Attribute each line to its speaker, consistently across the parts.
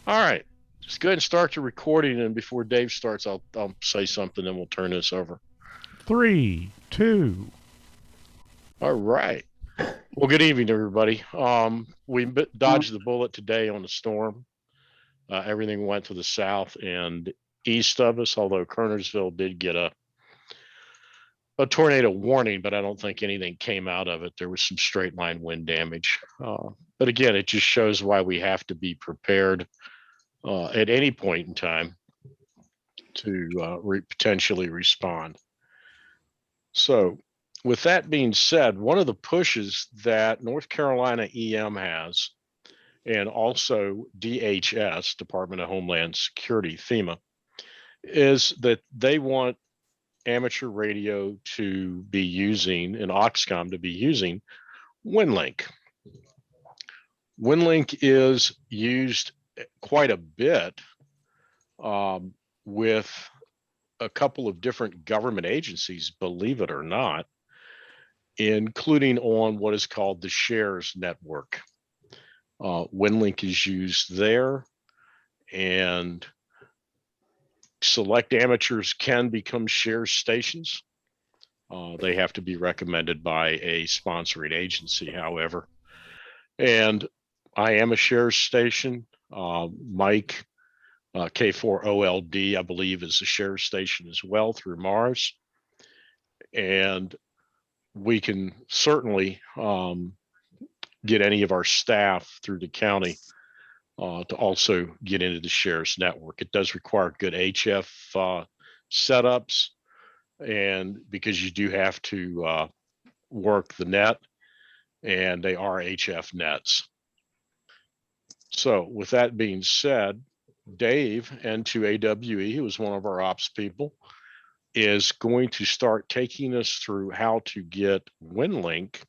Speaker 1: All right. Just go ahead and start the recording, and before Dave starts, I'll say something, and we'll turn this over.
Speaker 2: 3, 2.
Speaker 1: All right. Well, good evening, everybody. We dodged the bullet today on the storm. Everything went to the south and east of us, although Kernersville did get a tornado warning, but I don't think anything came out of it. There was some straight line wind damage. But again, it just shows why we have to be prepared at any point in time to potentially respond. So, with that being said, one of the pushes that North Carolina EM has, and also DHS, Department of Homeland Security, FEMA, is that they want amateur radio to be using, and Auxcomm to be using Winlink. Winlink is used quite a bit um, with a couple of different government agencies, believe it or not, including on what is called the Shares Network. Winlink is used there, and select amateurs can become share stations. They have to be recommended by a sponsoring agency, however. And I am a share station. Mike K4OLD, I believe, is a share station as well through Mars. And we can certainly get any of our staff through the county to also get into the shares network. It does require good HF setups, and because you do have to work the net, and they are HF nets. So, with that being said, Dave, N2AWE, who is one of our ops people, is going to start taking us through how to get WinLink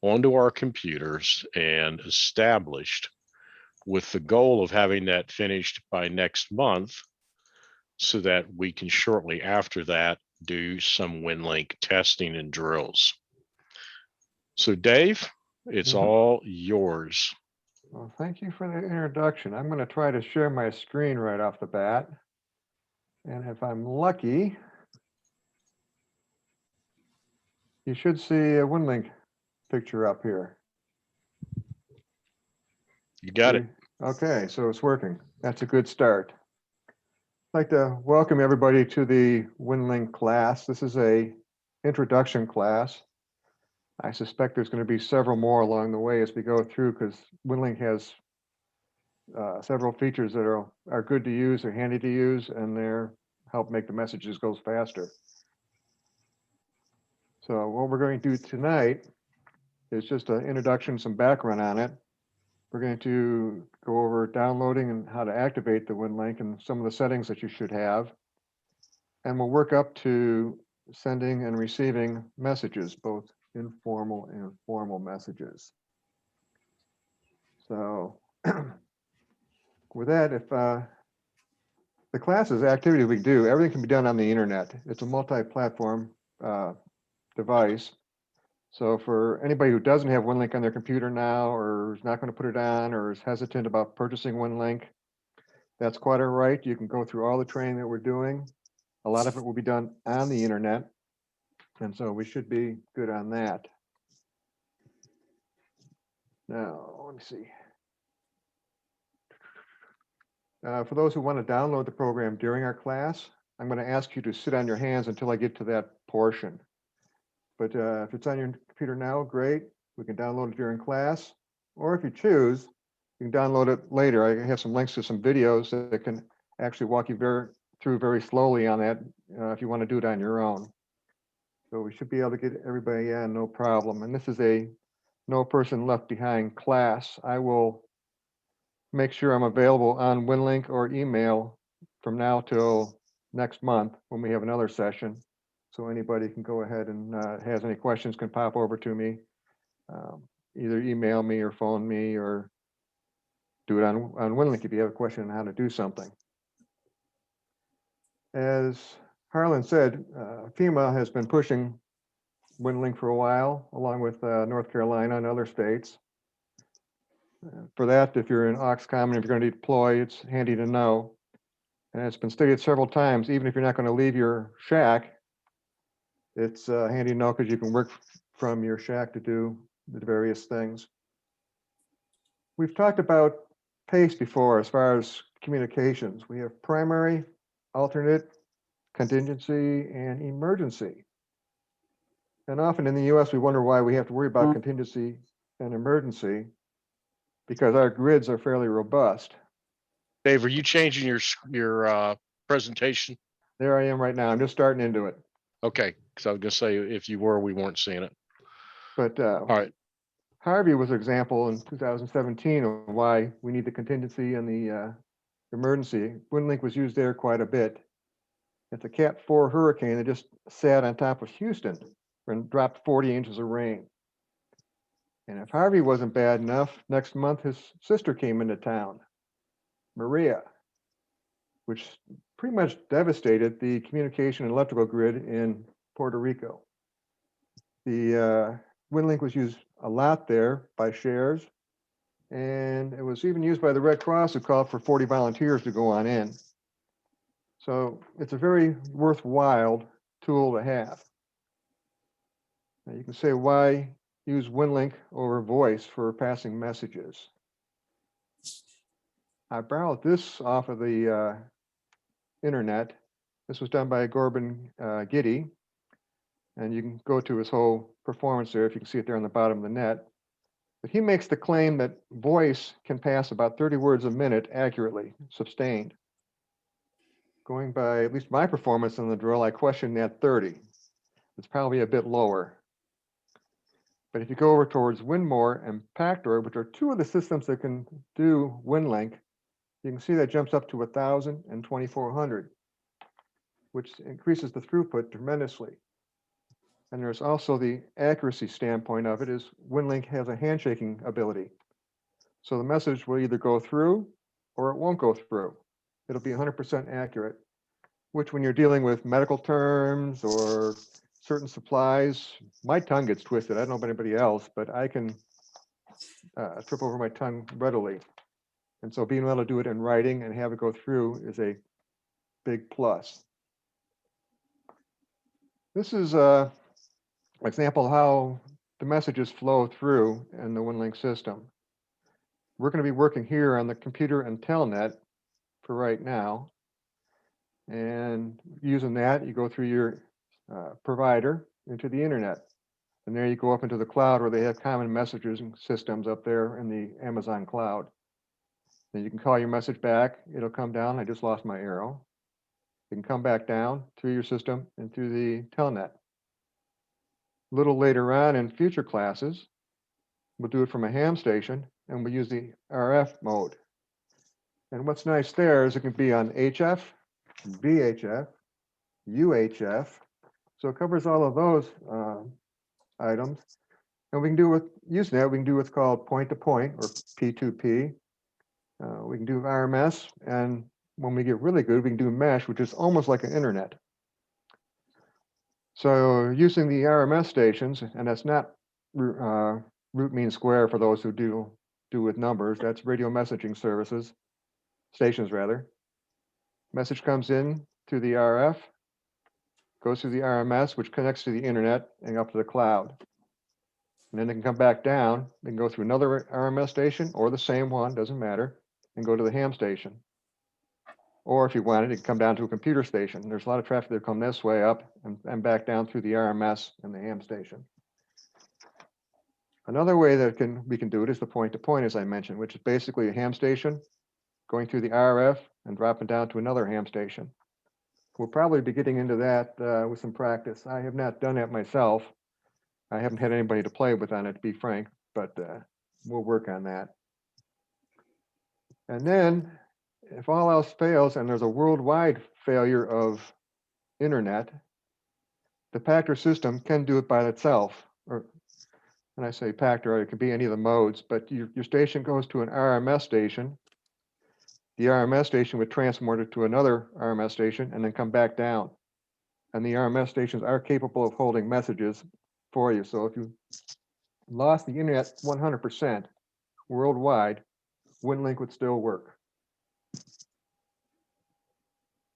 Speaker 1: onto our computers and established, with the goal of having that finished by next month so that we can shortly after that do some WinLink testing and drills. So, Dave, it's
Speaker 3: Mhm.
Speaker 1: all yours.
Speaker 3: Well, thank you for the introduction. I'm going to try to share my screen right off the bat. And if I'm lucky, you should see a WinLink picture up here.
Speaker 1: You got it.
Speaker 3: Okay, so it's working. That's a good start. I'd like to welcome everybody to the WinLink class. This is a introduction class. I suspect there's going to be several more along the way as we go through because WinLink has several features that are good to use, they're handy to use, and they're help make the messages go faster. So what we're going to do tonight is just an introduction, some background on it. We're going to go over downloading and how to activate the WinLink and some of the settings that you should have. And we'll work up to sending and receiving messages, both informal and formal messages. So with that, if the classes activity we do, everything can be done on the internet. It's a multi-platform device. So for anybody who doesn't have WinLink on their computer now, or is not going to put it on, or is hesitant about purchasing WinLink, that's quite all right. You can go through all the training that we're doing. A lot of it will be done on the internet. And so we should be good on that. Now, let me see. For those who want to download the program during our class, I'm going to ask you to sit on your hands until I get to that portion. But if it's on your computer now, great. We can download it during class. Or if you choose, you can download it later. I have some links to some videos that can actually walk you through very slowly on that if you want to do it on your own. So we should be able to get everybody in, no problem. And this is a no person left behind class. I will make sure I'm available on WinLink or email from now till next month when we have another session. So anybody can go ahead and has any questions can pop over to me. Either email me or phone me or do it on WinLink if you have a question on how to do something. As Harlan said, FEMA has been pushing WinLink for a while, along with North Carolina and other states. For that, if you're in Auxcomm and if you're going to deploy, it's handy to know. And it's been stated several times, even if you're not going to leave your shack, it's handy to know because you can work from your shack to do the various things. We've talked about PACE before as far as communications. We have primary, alternate, contingency, and emergency. And often in the US, we wonder why we have to worry about contingency and emergency because our grids are fairly robust.
Speaker 1: Dave, are you changing your presentation?
Speaker 3: There I am right now. I'm just starting into it.
Speaker 1: Okay, because I was gonna say if you were, we weren't seeing it.
Speaker 3: But
Speaker 1: All right.
Speaker 3: Harvey was an example in 2017 of why we need the contingency and the emergency. Winlink was used there quite a bit. It's a Cat 4 hurricane that just sat on top of Houston and dropped 40 inches of rain. And if Harvey wasn't bad enough, next month his sister came into town, Maria, which pretty much devastated the communication and electrical grid in Puerto Rico. The Winlink was used a lot there by shares, and it was even used by the Red Cross, who called for 40 volunteers to go on in. So it's a very worthwhile tool to have. Now you can say, why use Winlink over voice for passing messages? I borrowed this off of the internet. This was done by Corbin Giddy, and you can go to his whole performance there if you can see it there on the bottom of the net. But he makes the claim that voice can pass about 30 words a minute accurately, sustained. Going by at least my performance on the drill, I question that 30. It's probably a bit lower. But if you go over towards Winmore and Pactor, which are two of the systems that can do Winlink, you can see that jumps up to 1,000 and 2,400, which increases the throughput tremendously. And there's also the accuracy standpoint of it is Winlink has a handshaking ability. So the message will either go through or it won't go through. It'll be 100% accurate, which when you're dealing with medical terms or certain supplies, my tongue gets twisted. I don't know about anybody else, but I can trip over my tongue readily. And so being able to do it in writing and have it go through is a big plus. This is an example of how the messages flow through in the Winlink system. We're going to be working here on the computer and telnet for right now. And using that, you go through your provider into the internet. And there you go up into the cloud where they have common messaging systems up there in the Amazon cloud. Then you can call your message back. It'll come down. I just lost my arrow. You can come back down through your system and through the telnet. A little later on in future classes, we'll do it from a ham station and we'll use the RF mode. And what's nice there is it can be on HF, VHF, UHF. So it covers all of those items. And we can do with using that, we can do what's called point-to-point or P2P. We can do RMS, and when we get really good, we can do mesh, which is almost like an internet. So using the RMS stations, and that's not root mean square for those who do with numbers, that's radio messaging services, stations rather. Message comes in through the RF, goes through the RMS, which connects to the internet and up to the cloud. And then it can come back down, they can go through another RMS station or the same one, doesn't matter, and go to the ham station. Or if you wanted, it can come down to a computer station. There's a lot of traffic that come this way up and back down through the RMS and the ham station. Another way that we can do it is the point-to-point, as I mentioned, which is basically a ham station going through the RF and dropping down to another ham station. We'll probably be getting into that with some practice. I have not done that myself. I haven't had anybody to play with on it, to be frank, but we'll work on that. And then, if all else fails and there's a worldwide failure of internet, the Pactor system can do it by itself. Or when I say Pactor, it could be any of the modes, but your station goes to an RMS station. The RMS station would transport it to another RMS station and then come back down. And the RMS stations are capable of holding messages for you. So if you lost the internet 100%, worldwide, Winlink would still work.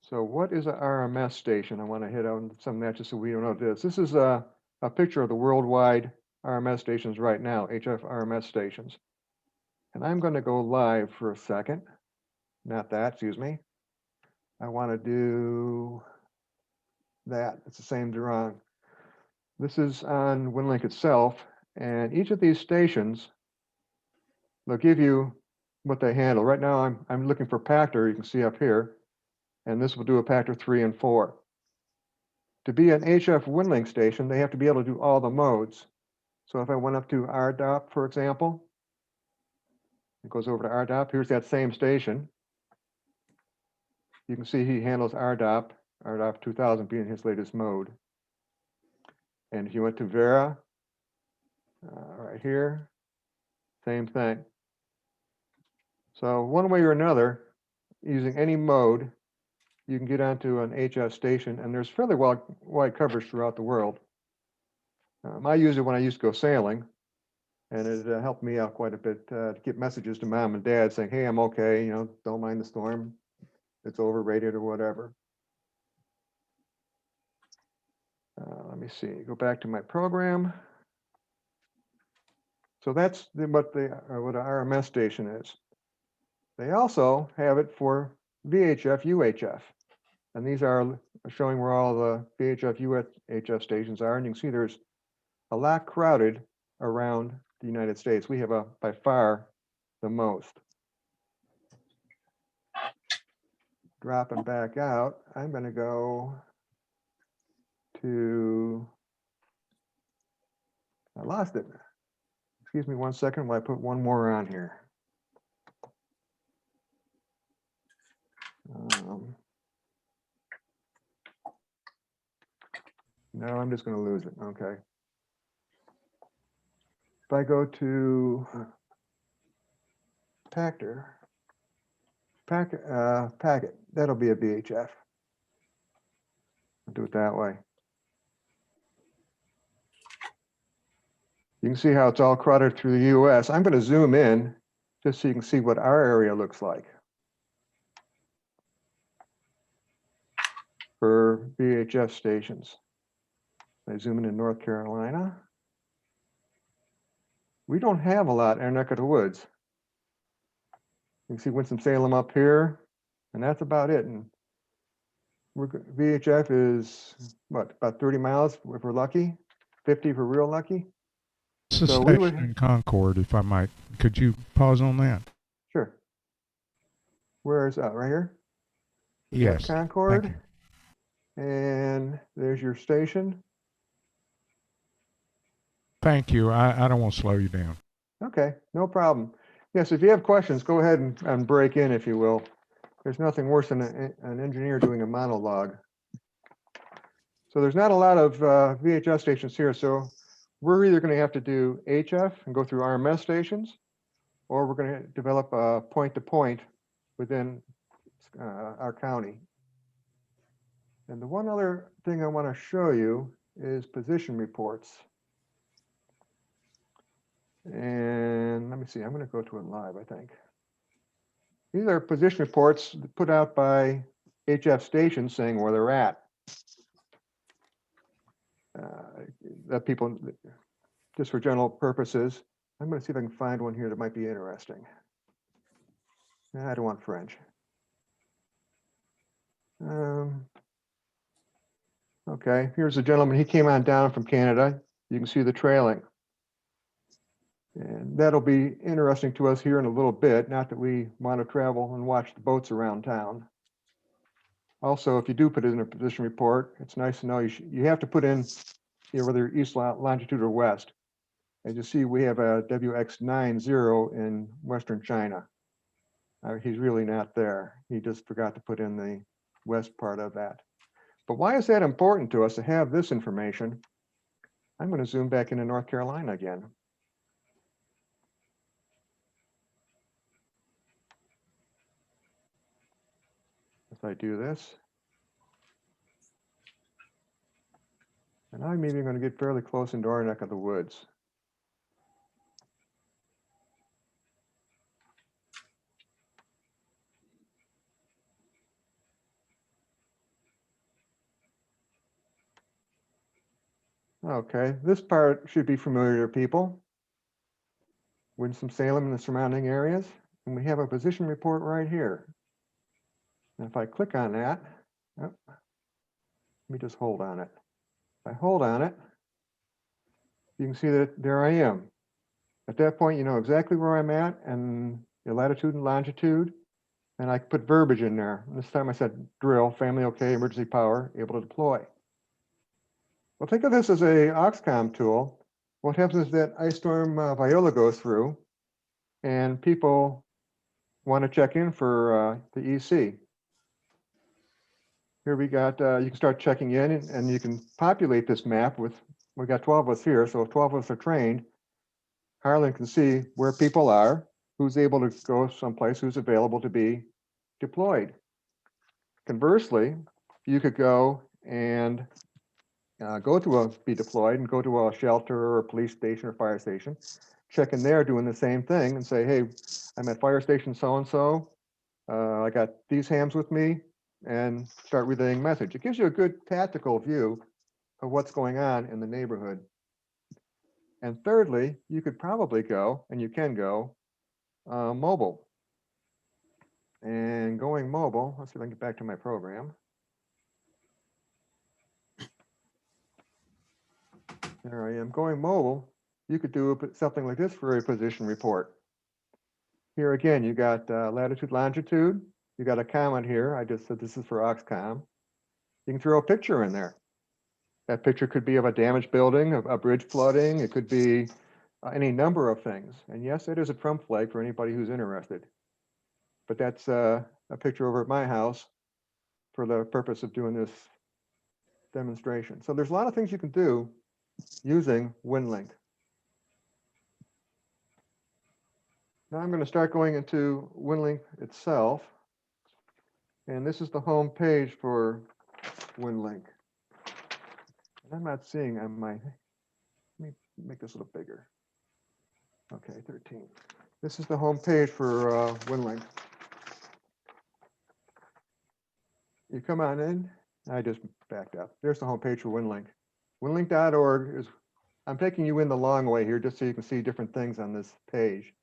Speaker 3: So what is a RMS station? I want to hit on some of that just so we don't know what it is. This is a picture of the worldwide RMS stations right now, HF RMS stations. And I'm going to go live for a second. Not that, excuse me. I want to do that. It's the same drawing. This is on Winlink itself, and each of these stations, they'll give you what they handle. Right now, I'm looking for Pactor, you can see up here, and this will do a Pactor 3 and 4. To be an HF Winlink station, they have to be able to do all the modes. So if I went up to RDOP, for example, it goes over to RDOP. Here's that same station. You can see he handles RDOP 2000 being his latest mode. And if you went to Vera, right here, same thing. So one way or another, using any mode, you can get onto an HF station, and there's fairly wide coverage throughout the world. I use it when I used to go sailing, and it helped me out quite a bit to get messages to mom and dad saying, hey, I'm okay, don't mind the storm, it's overrated or whatever. Let me see, go back to my program. So that's what an RMS station is. They also have it for VHF, UHF. And these are showing where all the VHF, UHF stations are. And you can see there's a lot crowded around the United States. We have by far the most. Dropping back out, I'm going to go to, I lost it. Excuse me 1 second while I put one more on here. No, I'm just going to lose it. Okay. If I go to Pactor, packet, that'll be a VHF. I'll do it that way. You can see how it's all crowded through the US. I'm going to zoom in just so you can see what our area looks like for VHF stations. I zoom in North Carolina. We don't have a lot in our neck of the woods. You can see Winston-Salem up here, and that's about it. And VHF is what, about 30 miles if we're lucky, 50 if we're real lucky.
Speaker 2: It's a
Speaker 3: So
Speaker 2: station in Concord, if I might. Could you pause on that?
Speaker 3: Sure. Where is that? Right here?
Speaker 2: Yes.
Speaker 3: Concord.
Speaker 2: Thank you.
Speaker 3: And there's your station.
Speaker 2: Thank you. I don't want to slow you down.
Speaker 3: Okay, no problem. Yes, if you have questions, go ahead and break in, if you will. There's nothing worse than an engineer doing a monologue. So there's not a lot of VHF stations here, so we're either going to have to do HF and go through RMS stations, or we're going to develop a point-to-point within our county. And the one other thing I want to show you is position reports. And let me see, I'm going to go to it live, I think. These are position reports put out by HF stations saying where they're at. That people, just for general purposes. I'm going to see if I can find one here that might be interesting. I don't want French. Okay, here's a gentleman. He came on down from Canada. You can see the trailing. And that'll be interesting to us here in a little bit, not that we want to travel and watch the boats around town. Also, if you do put it in a position report, it's nice to know you have to put in whether east longitude or west. As you see, we have a WX90 in Western China. He's really not there. He just forgot to put in the west part of that. But why is that important to us to have this information? I'm going to zoom back into North Carolina again. If I do this, and I'm even going to get fairly close into our neck of the woods. Okay, this part should be familiar to people. Winston-Salem and the surrounding areas. And we have a position report right here. And if I click on that, oh, let me just hold on it. If I hold on it, you can see that there I am. At that point, you know exactly where I'm at and the latitude and longitude. And I put verbiage in there. This time I said drill, family okay, emergency power, able to deploy. Well, think of this as a Auxcomm tool. What happens is that ice storm Viola goes through and people want to check in for the EC. Here we got, you can start checking in and you can populate this map with, we got 12 of us here. So if 12 of us are trained, Harlan can see where people are, who's able to go someplace, who's available to be deployed. Conversely, you could go and be deployed and go to a shelter or a police station or fire station, check in there doing the same thing and say, hey, I'm at fire station so-and-so. I got these hams with me, and start relaying message. It gives you a good tactical view of what's going on in the neighborhood. And thirdly, you could probably go, and you can go, mobile. And going mobile, let's see if I can get back to my program. There I am. Going mobile, you could do something like this for a position report. Here again, you got latitude, longitude. You got a comment here. I just said this is for Auxcomm. You can throw a picture in there. That picture could be of a damaged building, a bridge flooding. It could be any number of things. And yes, it is a Trump flag for anybody who's interested. But that's a picture over at my house for the purpose of doing this demonstration. So there's a lot of things you can do using Winlink. Now I'm going to start going into Winlink itself. And this is the home page for Winlink. And I'm not seeing on my, let me make this a little bigger. Okay, 13. This is the home page for Winlink. You come on in. I just backed up. There's the home page for Winlink. Winlink.org is, I'm taking you in the long way here just so you can see different things on this page.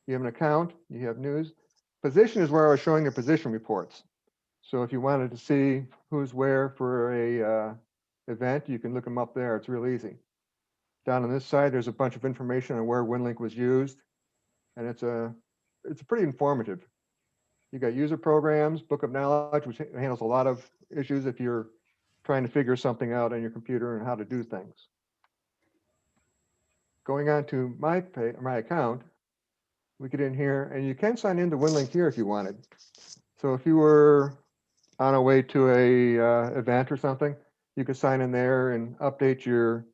Speaker 3: You have an account, you have news. Position is where I was showing the position reports. So if you wanted to see who's where for a event, you can look them up there. It's real easy. Down on this side, there's a bunch of information on where Winlink was used, and it's pretty informative. You got user programs, book of knowledge, which handles a lot of issues if you're trying to figure something out on your computer and how to do things. Going on to my account, we get in here, and you can sign into Winlink here if you wanted. So if you were on a way to a event or something, you could sign in there and update your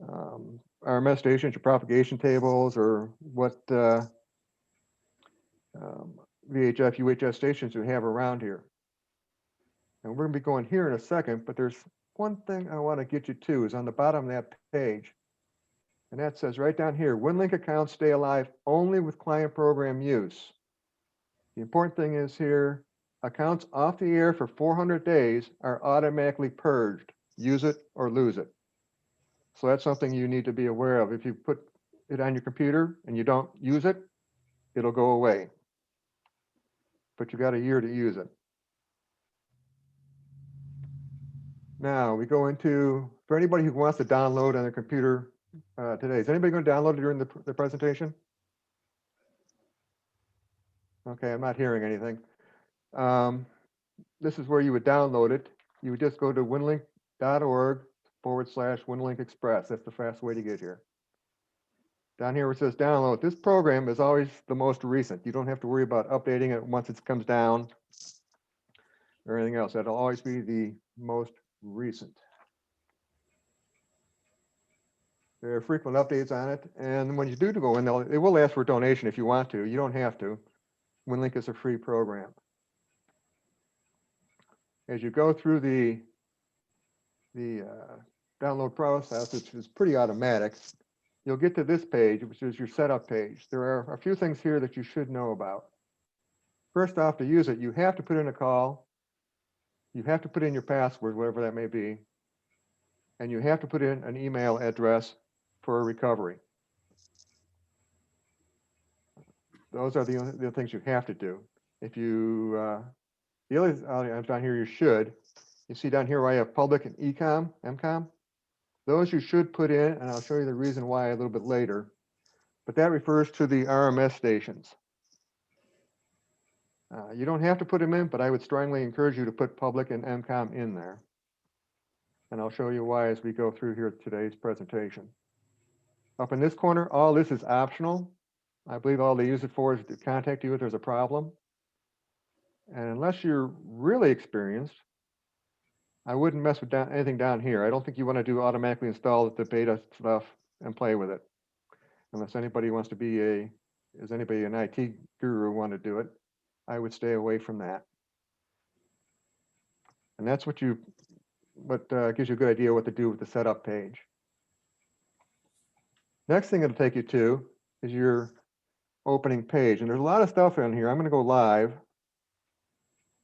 Speaker 3: RMS stations, your propagation tables, or what VHF, UHF stations you have around here. And we're going to be going here in a second, but there's one thing I want to get you to is on the bottom of that page. And that says right down here, Winlink accounts stay alive only with client program use. The important thing is here, accounts off the air for 400 days are automatically purged. Use it or lose it. So that's something you need to be aware of. If you put it on your computer and you don't use it, it'll go away. But you got a year to use it. Now we go into, for anybody who wants to download on their computer today, is anybody going to download it during the presentation? Okay, I'm not hearing anything. This is where you would download it. You would just go to winlink.org/Winlink Express. That's the fast way to get here. Down here where it says download, this program is always the most recent. You don't have to worry about updating it once it comes down or anything else. That'll always be the most recent. There are frequent updates on it. And when you do go in, it will ask for a donation if you want to. You don't have to. Winlink is a free program. As you go through the download process, which is pretty automatic, you'll get to this page, which is your setup page. There are a few things here that you should know about. First off, to use it, you have to put in a call. You have to put in your password, whatever that may be. and you have to put in an email address for a recovery. Those are the things you have to do. If you, the other down here, you should. You see down here where I have public and MCOM. Those you should put in, and I'll show you the reason why a little bit later. But that refers to the RMS stations. You don't have to put them in, but I would strongly encourage you to put public and MCOM in there. And I'll show you why as we go through here today's presentation. Up in this corner, all this is optional. I believe all they use it for is to contact you if there's a problem. And unless you're really experienced, I wouldn't mess with anything down here. I don't think you want to do automatically install the beta stuff and play with it. Unless anybody wants to be is anybody an IT guru want to do it, I would stay away from that. And that's what gives you a good idea what to do with the setup page. Next thing it'll take you to is your opening page. And there's a lot of stuff in here. I'm going to go live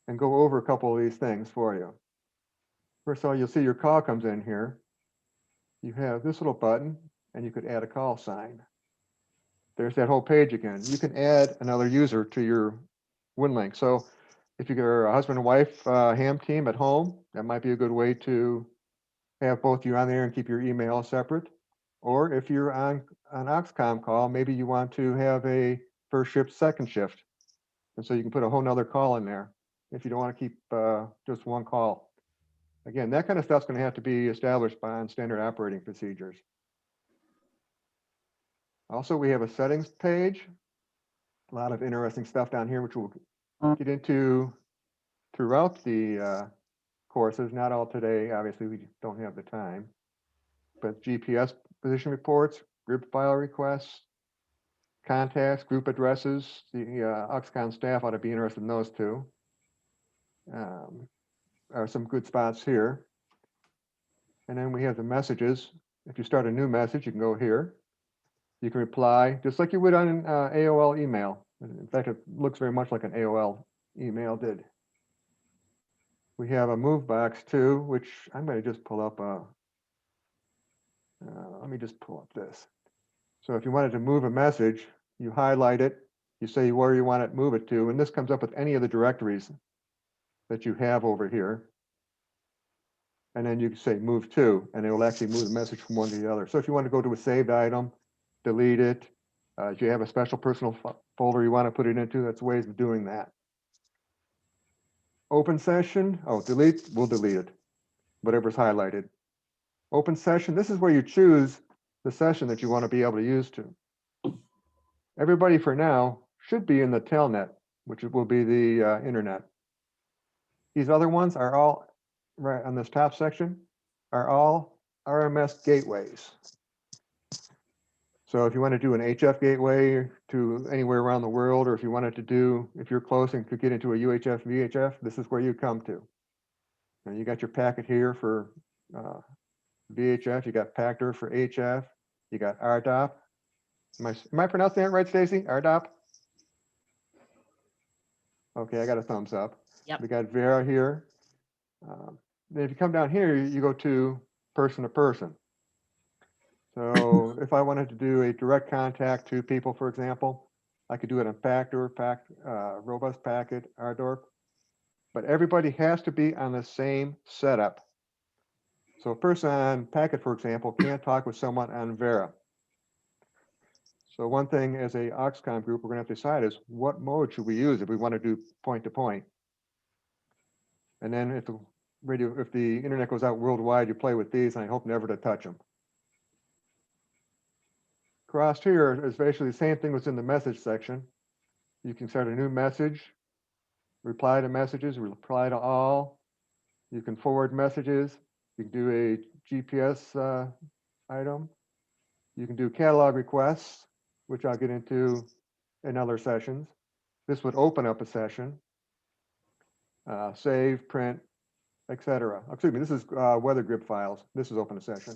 Speaker 3: and go over a couple of these things for you. First of all, you'll see your call comes in here. You have this little button, and you could add a call sign. There's that whole page again. You can add another user to your Winlink. So if you're a husband and wife ham team at home, that might be a good way to have both you on there and keep your email separate. Or if you're on an Auxcomm call, maybe you want to have a first shift, second shift. And so you can put a whole nother call in there if you don't want to keep just one call. Again, that kind of stuff's going to have to be established on standard operating procedures. Also, we have a settings page. A lot of interesting stuff down here, which we'll get into throughout the courses. Not all today, obviously, we don't have the time. But GPS position reports, group file requests, contacts, group addresses. The Auxcomm staff ought to be interested in those too. Are some good spots here. And then we have the messages. If you start a new message, you can go here. You can reply just like you would on an AOL email. In fact, it looks very much like an AOL email did. We have a move box too, which I'm going to just pull up. Let me just pull up this. So if you wanted to move a message, you highlight it, you say where you want it move it to, and this comes up with any of the directories that you have over here. And then you can say move to, and it will actually move the message from one to the other. So if you want to go to a saved item, delete it, if you have a special personal folder you want to put it into, that's ways of doing that. Open session, delete, we'll delete it, whatever's highlighted. Open session, this is where you choose the session that you want to be able to use to. Everybody for now should be in the telnet, which will be the internet. These other ones are all, right on this top section, are all RMS gateways. So if you want to do an HF gateway to anywhere around the world, or if you wanted to do, if you're close and could get into a UHF, VHF, this is where you come to. And you got your packet here for VHF, you got Pactor for HF, you got RDOP. Am I pronouncing that right, Stacy? RDOP? Okay, I got a thumbs up.
Speaker 4: Yep.
Speaker 3: We got Vera here. Then if you come down here, you go to person. So if I wanted to do a direct contact to people, for example, I could do it on Pactor, Robust Packet, RDORP. But everybody has to be on the same setup. So a person on Packet, for example, can't talk with someone on Vera. So one thing as a Auxcomm group, we're going to have to decide is what mode should we use if we want to do point-to-point. And then if the internet goes out worldwide, you play with these, and I hope never to touch them. Across here is basically the same thing that's in the message section. You can start a new message, reply to messages, reply to all. You can forward messages. You can do a GPS item. You can do catalog requests, which I'll get into in other sessions. This would open up a session, save, print, etc. Excuse me, this is weather grid files. This is open a session.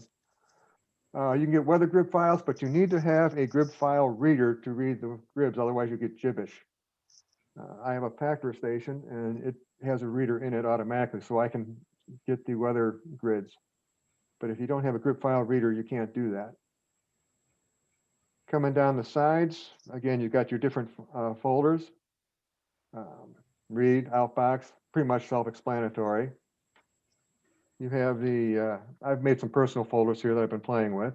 Speaker 3: You can get weather grid files, but you need to have a grid file reader to read the grids, otherwise you get gibbish. I have a Pactor station, and it has a reader in it automatically, so I can get the weather grids. But if you don't have a grip file reader, you can't do that. Coming down the sides, again, you've got your different folders. Read, outbox, pretty much self-explanatory. You have the, I've made some personal folders here that I've been playing with.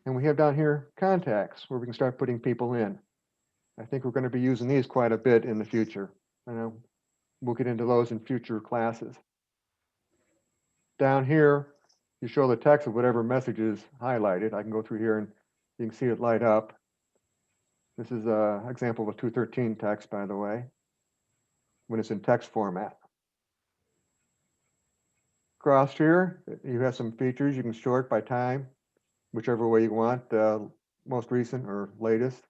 Speaker 3: And we have down here contacts where we can start putting people in. I think we're going to be using these quite a bit in the future. I know we'll get into those in future classes. Down here, you show the text of whatever message is highlighted. I can go through here and you can see it light up. This is an example of a 213 text, by the way, when it's in text format. Across here, you have some features. You can sort by time, whichever way you want, most recent or latest.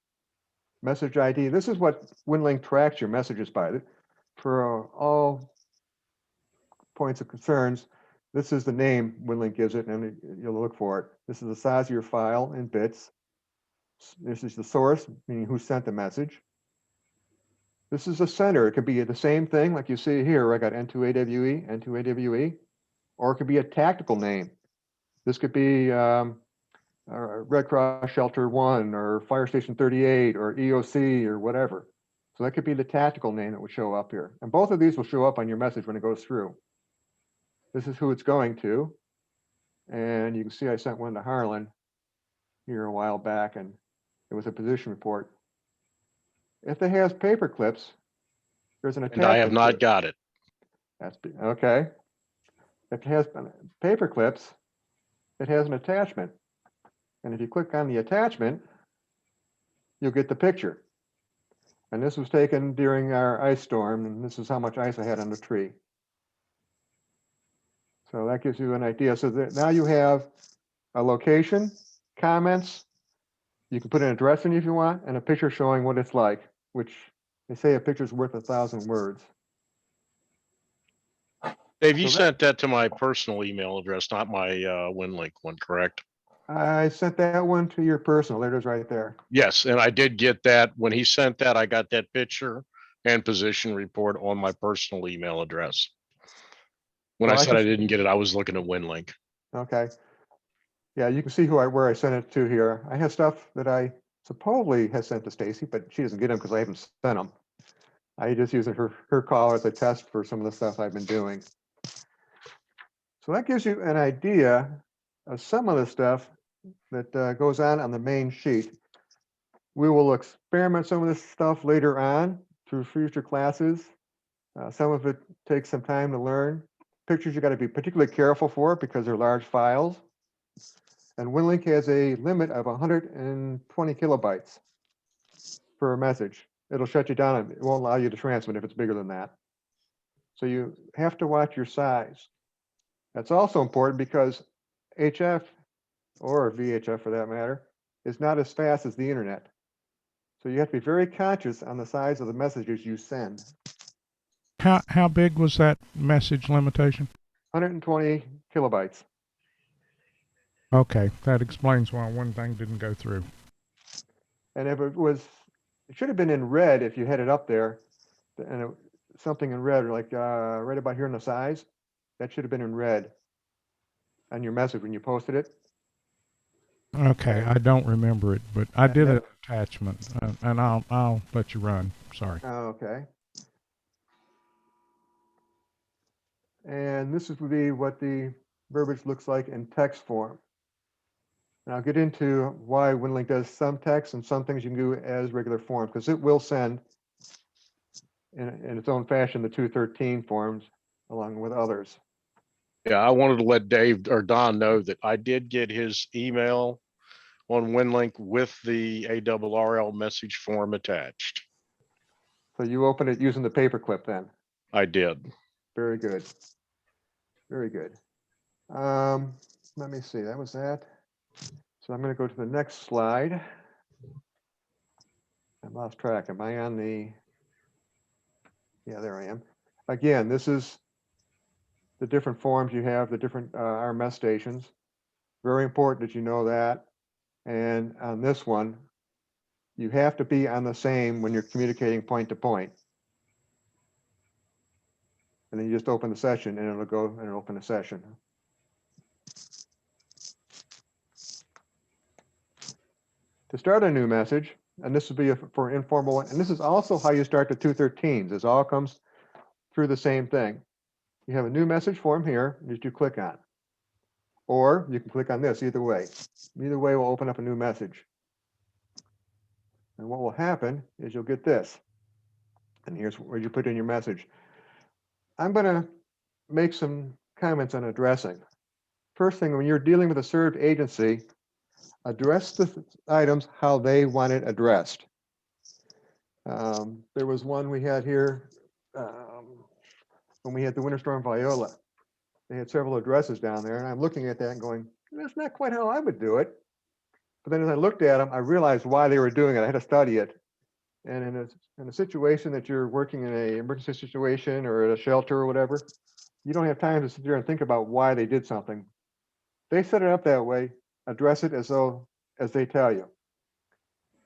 Speaker 3: Message ID. This is what Winlink tracks your messages by. For all points of concerns, this is the name Winlink gives it, and you'll look for it. This is the size of your file in bits. This is the source, meaning who sent the message. This is the sender. It could be the same thing like you see here. I got N2AWE, N2AWE, or it could be a tactical name. This could be Red Cross Shelter 1 or Fire Station 38 or EOC or whatever. So that could be the tactical name that would show up here. And both of these will show up on your message when it goes through. This is who it's going to. And you can see I sent one to Harlan here a while back, and it was a position report. If it has paper clips, there's an attachment.
Speaker 1: And I have not got it.
Speaker 3: That's okay. If it has paper clips, it has an attachment. And if you click on the attachment, you'll get the picture. And this was taken during our ice storm, and this is how much ice I had on the tree. So that gives you an idea. So now you have a location, comments. You can put an address in if you want, and a picture showing what it's like, which they say a picture's worth 1,000 words.
Speaker 1: Dave, you sent that to my personal email address, not my Winlink one, correct?
Speaker 3: I sent that one to your personal. There it is right there.
Speaker 1: Yes, and I did get that. When he sent that, I got that picture and position report on my personal email address. When I said I didn't get it, I was looking at Winlink.
Speaker 3: Okay. Yeah, you can see where I sent it to here. I have stuff that I supposedly have sent to Stacy, but she doesn't get them because I haven't sent them. I just use her call as a test for some of the stuff I've been doing. So that gives you an idea of some of the stuff that goes on the main sheet. We will experiment some of this stuff later on through future classes. Some of it takes some time to learn. Pictures you got to be particularly careful for because they're large files. And Winlink has a limit of 120 kilobytes per message. It'll shut you down and it won't allow you to transmit if it's bigger than that. So you have to watch your size. That's also important because HF, or VHF for that matter, is not as fast as the internet. So you have to be very conscious on the size of the messages you send.
Speaker 2: How big was that message limitation?
Speaker 3: 120 kilobytes.
Speaker 2: Okay, that explains why one thing didn't go through.
Speaker 3: And if it should have been in red if you had it up there, and something in red, like right about here in the size, that should have been in red on your message when you posted it.
Speaker 2: Okay, I don't remember it, but I did an attachment, and I'll let you run. Sorry.
Speaker 3: Okay. And this would be what the verbiage looks like in text form. And I'll get into why Winlink does some text and some things you can do as regular form, because it will send in its own fashion the 213 forms along with others.
Speaker 1: Yeah, I wanted to let Dave or Don know that I did get his email on Winlink with the ARRL message form attached.
Speaker 3: So you open it using the paperclip then?
Speaker 1: I did.
Speaker 3: Very good. Very good. Let me see, that was that. So I'm going to go to the next slide. I lost track. Am I on the? Yeah, there I am. Again, this is the different forms you have, the different RMS stations. Very important that you know that. And on this one, you have to be on the same when you're communicating point to point. And then you just open the session and it'll go and it'll open a session. To start a new message, and this would be for informal one, and this is also how you start the 213s. This all comes through the same thing. You have a new message form here that you click on. Or you can click on this, either way. Either way will open up a new message. And what will happen is you'll get this. And here's where you put in your message. I'm going to make some comments on addressing. First thing, when you're dealing with a served agency, address the items how they want it addressed. There was one we had here when we had the winter storm Viola. They had several addresses down there, and I'm looking at that and going, that's not quite how I would do it. But then as I looked at them, I realized why they were doing it. I had to study it. And in a situation that you're working in an emergency situation or at a shelter or whatever, you don't have time to sit there and think about why they did something. They set it up that way, address it as they tell you.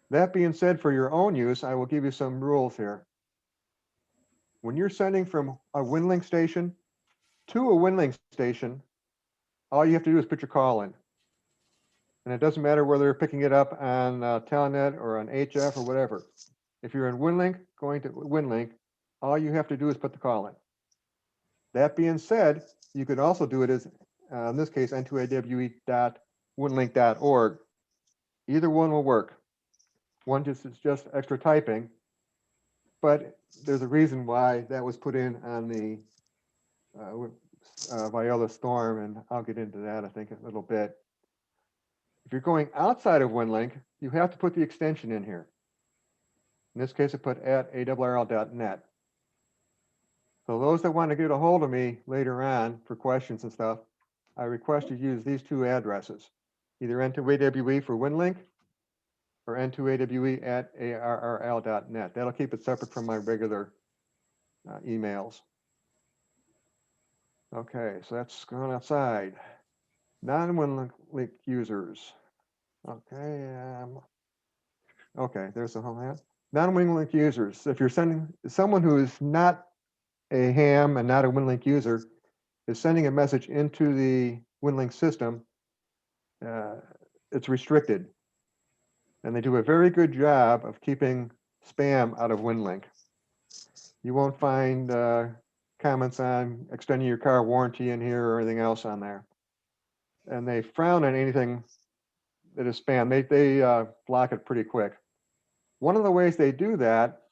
Speaker 3: That being said, for your own use, I will give you some rules here. When you're sending from a Winlink station to a Winlink station, all you have to do is put your call in. And it doesn't matter whether you're picking it up on Telnet or on HF or whatever. If you're in Winlink, going to Winlink, all you have to do is put the call in. That being said, you could also do it as, in this case, n2awe.winlink.org. Either one will work. One is just extra typing, but there's a reason why that was put in on the Viola storm, and I'll get into that, I think, in a little bit. If you're going outside of Winlink, you have to put the extension in here. In this case, I put @arl.net. So those that want to get a hold of me later on for questions and stuff, I request you use these two addresses, either n2awe for Winlink or n2awe@arrl.net. That'll keep it separate from my regular emails. Okay, so that's going outside. Non-Winlink users. Okay, okay, there's the whole hat. Non-Winlink users. If you're sending someone who is not a ham and not a Winlink user is sending a message into the Winlink system, it's restricted. And they do a very good job of keeping spam out of Winlink. You won't find comments on extending your car warranty in here or anything else on there. And they frown on anything that is spam. They block it pretty quick. One of the ways they do that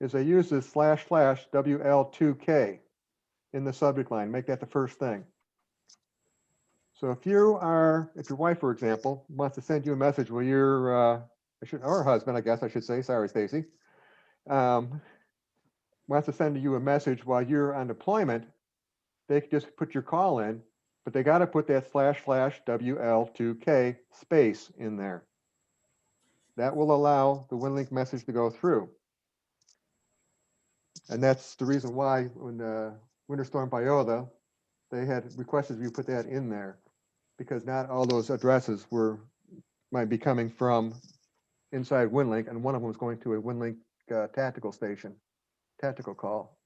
Speaker 3: is they use this / WL2K in the subject line. Make that the first thing. So if your wife, for example, wants to send you a message while you're, or husband, I guess I should say, sorry, Stacy, wants to send you a message while you're on deployment, they can just put your call in, but they got to put that / WL2K space in there. That will allow the Winlink message to go through. And that's the reason why when Winter Storm Viola, they had requested you put that in there, because not all those addresses might be coming from inside Winlink, and one of them was going to a Winlink tactical station, tactical call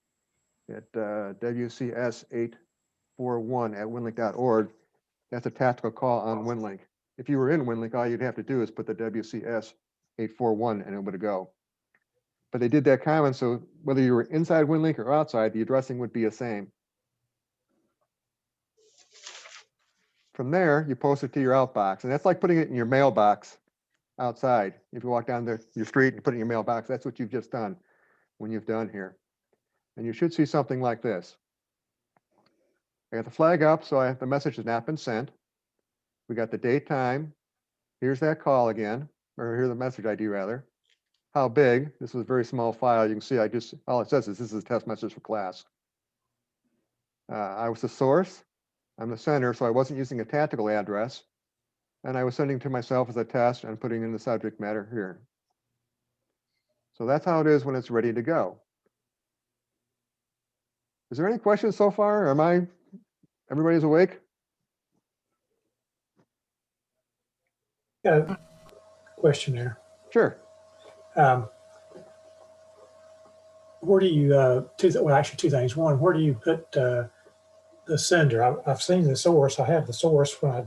Speaker 3: at WCS841@winlink.org. That's a tactical call on Winlink. If you were in Winlink, all you'd have to do is put the WCS841 and it would go. But they did that comment, so whether you were inside Winlink or outside, the addressing would be the same. From there, you post it to your outbox, and that's like putting it in your mailbox outside. If you walk down your street and put it in your mailbox, that's what you've just done when you've done here. And you should see something like this. I got the flag up, so the message has not been sent. We got the date, time. Here's that call again, or here's the message ID rather. How big? This is a very small file. You can see all it says is this is a test message for class. I was the source. I'm the sender, so I wasn't using a tactical address. And I was sending to myself as a test and putting in the subject matter here. So that's how it is when it's ready to go. Is there any questions so far? Everybody's awake?
Speaker 4: Yeah, question there.
Speaker 3: Sure.
Speaker 4: Where do you, actually two things. One, where do you put the sender? I've seen the source. I have the source when I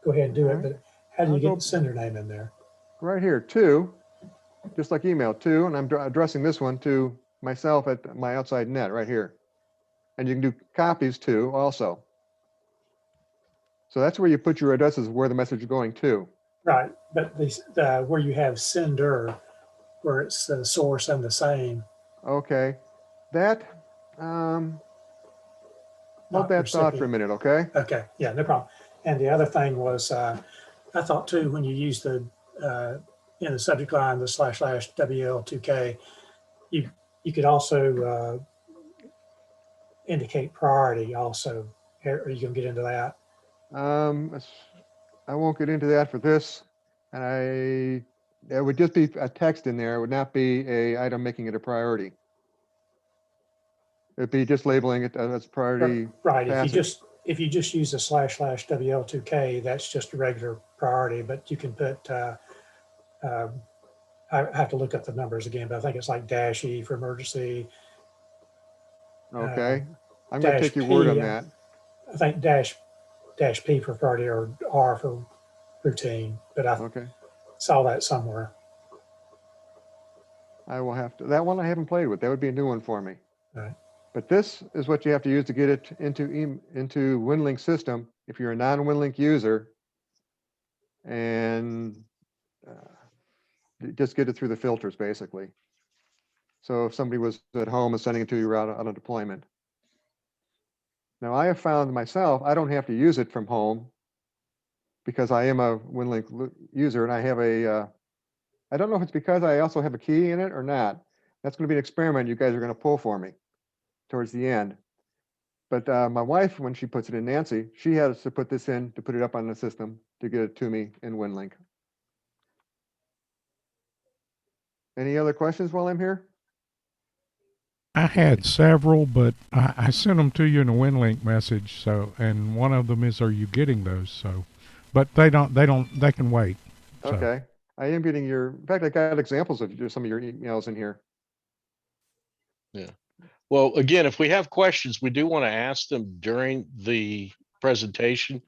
Speaker 4: go ahead and do it, but how do you get the sender name in there?
Speaker 3: right here, to, just like email, to, and I'm addressing this one to myself at my outside net right here. And you can do copies to also. So that's where you put your addresses, where the message is going to.
Speaker 4: Right, but where you have sender, where it's the source and the same.
Speaker 3: Okay, that, hold
Speaker 4: Not
Speaker 3: that thought for a
Speaker 4: recipient.
Speaker 3: minute, okay?
Speaker 4: Okay, yeah, no problem. And the other thing was, I thought too, when you use the in the subject line, the / WL2K, you could also indicate priority also. Are you gonna get into that?
Speaker 3: I won't get into that for this. And there would just be a text in there. It would not be a item making it a priority. It'd be just labeling it as priority
Speaker 4: Right,
Speaker 3: passage.
Speaker 4: if you just use the / WL2K, that's just a regular priority, but you can put, I have to look up the numbers again, but I think it's like -E for emergency,
Speaker 3: Okay, I'm gonna take your word on
Speaker 4: -P,
Speaker 3: that.
Speaker 4: I think -P for priority or R for routine, but I
Speaker 3: Okay,
Speaker 4: saw that somewhere.
Speaker 3: I will have to, that one I haven't played with. That would be a new one for me.
Speaker 4: Right.
Speaker 3: But this is what you have to use to get it into Winlink system if you're a non-Winlink user, and just get it through the filters basically. So if somebody was at home and sending it to you out on a deployment. Now I have found myself, I don't have to use it from home because I am a Winlink user, and I have I don't know if it's because I also have a key in it or not. That's going to be an experiment you guys are going to pull for me towards the end. But my wife, when she puts it in, Nancy, she has to put this in to put it up on the system to get it to me in Winlink. Any other questions while I'm here?
Speaker 2: I had several, but I sent them to you in a WinLink message. So, and one of them is, "Are you getting those?" So, but they can wait. So.
Speaker 3: Okay. I am getting in fact, I got examples of some of your emails in here.
Speaker 1: Yeah. Well, again, if we have questions, we do want to ask them during the presentation.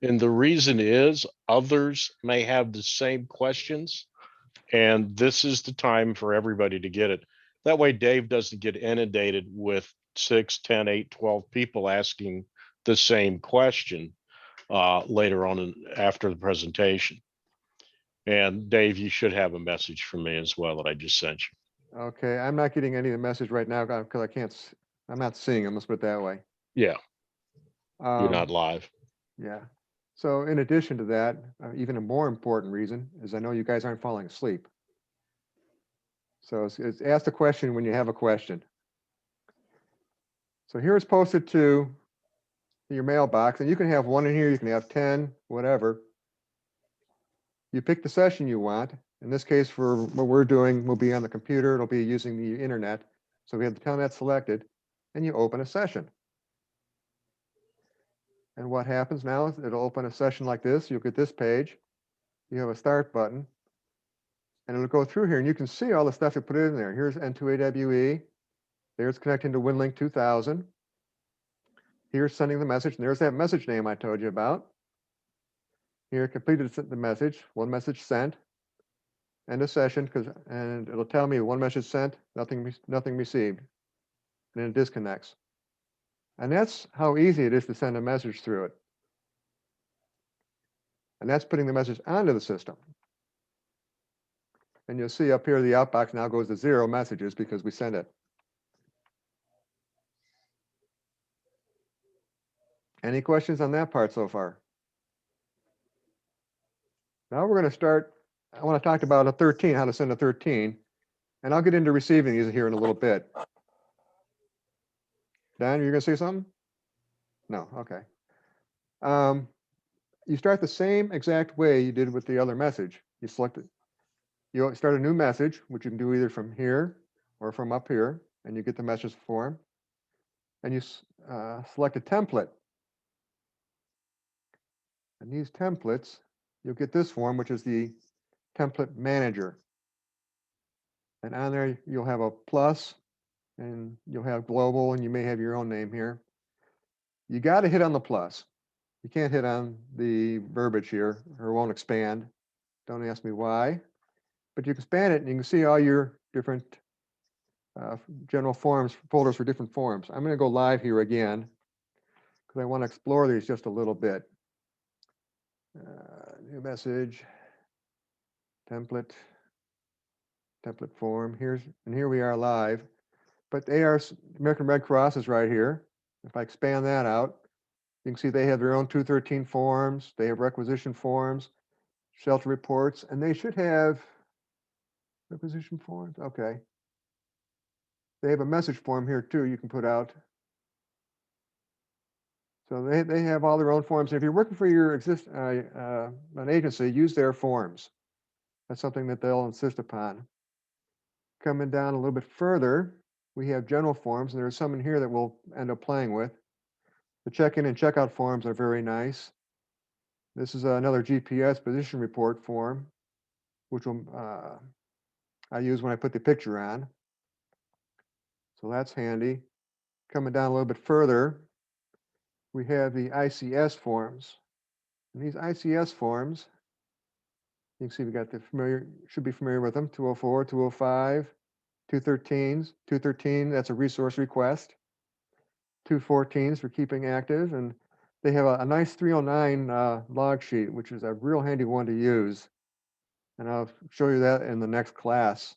Speaker 1: And the reason is others may have the same questions. And this is the time for everybody to get it. That way Dave doesn't get inundated with 6, 10, 8, 12 people asking the same question later on after the presentation. And Dave, you should have a message from me as well that I just sent you.
Speaker 3: Okay, I'm not getting any of the message right now because I'm not seeing them, let's put it that way.
Speaker 1: Yeah, you're not live.
Speaker 3: Yeah. So in addition to that, even a more important reason is I know you guys aren't falling asleep. So it's ask the question when you have a question. So here it's posted to your mailbox, and you can have one in here, you can have 10, whatever. You pick the session you want. In this case, for what we're doing, we'll be on the computer, it'll be using the internet. So we have the telnet selected, and you open a session. And what happens now is it'll open a session like this. You'll get this page. You have a start button. And it'll go through here, and you can see all the stuff you put in there. Here's N2AWE. There's connecting to Winlink 2000. Here's sending the message, and there's that message name I told you about. Here, completed the message, one message sent, end of session, and it'll tell me one message sent, nothing received, and then it disconnects. And that's how easy it is to send a message through it. And that's putting the message onto the system. And you'll see up here the outbox now goes to 0 messages because we sent it. Any questions on that part so far? Now we're going to start. I want to talk about a 13, how to send a 13, and I'll get into receiving these here in a little bit. Dan, you're going to say something? No, okay. You start the same exact way you did with the other message. You select it. You start a new message, which you can do either from here or from up here, and you get the message form. And you select a template. And these templates, you'll get this form, which is the template manager. And on there, you'll have a plus, and you'll have global, and you may have your own name here. You got to hit on the plus. You can't hit on the verbiage here, or it won't expand. Don't ask me why. but you can span it and you can see all your different general forms, folders for different forms. I'm going to go live here again because I want to explore these just a little bit. New message, template form. Here we are live, but American Red Cross is right here. If I expand that out, you can see they have their own 213 forms. They have requisition forms, shelter reports, and they should have requisition forms. Okay. They have a message form here too you can put out. So they have all their own forms. If you're working for your an agency, use their forms. That's something that they'll insist upon. Coming down a little bit further, we have general forms, and there's some in here that we'll end up playing with. The check-in and check-out forms are very nice. This is another GPS position report form, which I use when I put the picture on. So that's handy. Coming down a little bit further, we have the ICS forms. And these ICS forms, you can see we got should be familiar with them, 204, 205, 213s. 213, that's a resource request. 214s for keeping active, and they have a nice 309 log sheet, which is a real handy one to use. And I'll show you that in the next class,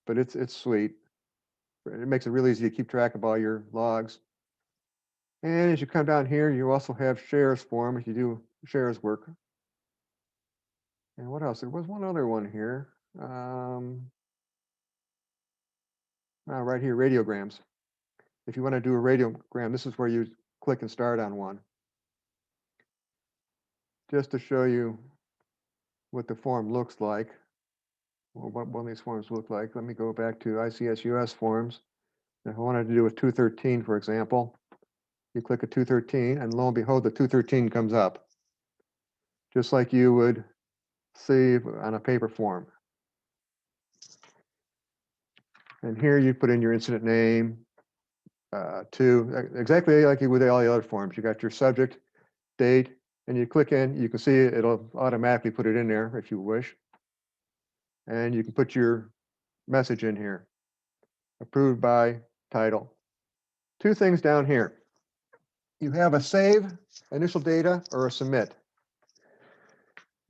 Speaker 3: but it's sweet. It makes it really easy to keep track of all your logs. And as you come down here, you also have shares form if you do shares work. And what else? There was one other one here. Right here, radiograms. If you want to do a radiogram, this is where you click and start on one. Just to show you what the form looks like, or what one of these forms look like, let me go back to ICS-US forms. If I wanted to do a 213, for example, you click a 213, and lo and behold, the 213 comes up, just like you would see on a paper form. And here you put in your incident name, exactly like you would all the other forms. You got your subject, date, and you click in, you can see it'll automatically put it in there if you wish. And you can put your message in here, approved by title. Two things down here. You have a save initial data or a submit.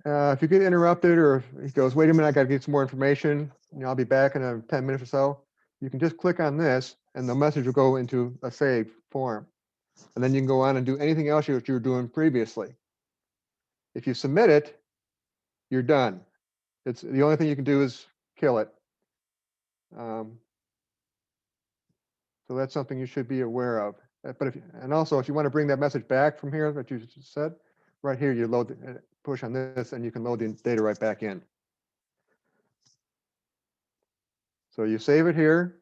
Speaker 3: If you get interrupted or if it goes, wait a minute, I got to get some more information, I'll be back in 10 minutes or so, you can just click on this and the message will go into a save form. And then you can go on and do anything else that you were doing previously. If you submit it, you're done. It's the only thing you can do is kill it. So that's something you should be aware of. But also if you want to bring that message back from here that you just said, right here you push on this and you can load the data right back in. So you save it here,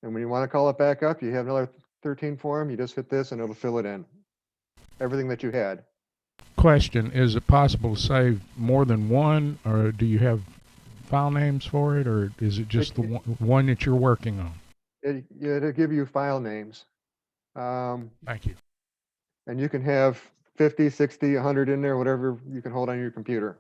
Speaker 3: and when you want to call it back up, you have another 13 form, you just hit this and it'll fill it in. Everything that you had.
Speaker 2: Question, is it possible to save more than one, or do you have file names for it, or is it just the one that you're working on?
Speaker 3: It'll give you file names.
Speaker 2: Thank you.
Speaker 3: And you can have 50, 60, 100 in there, whatever you can hold on your computer.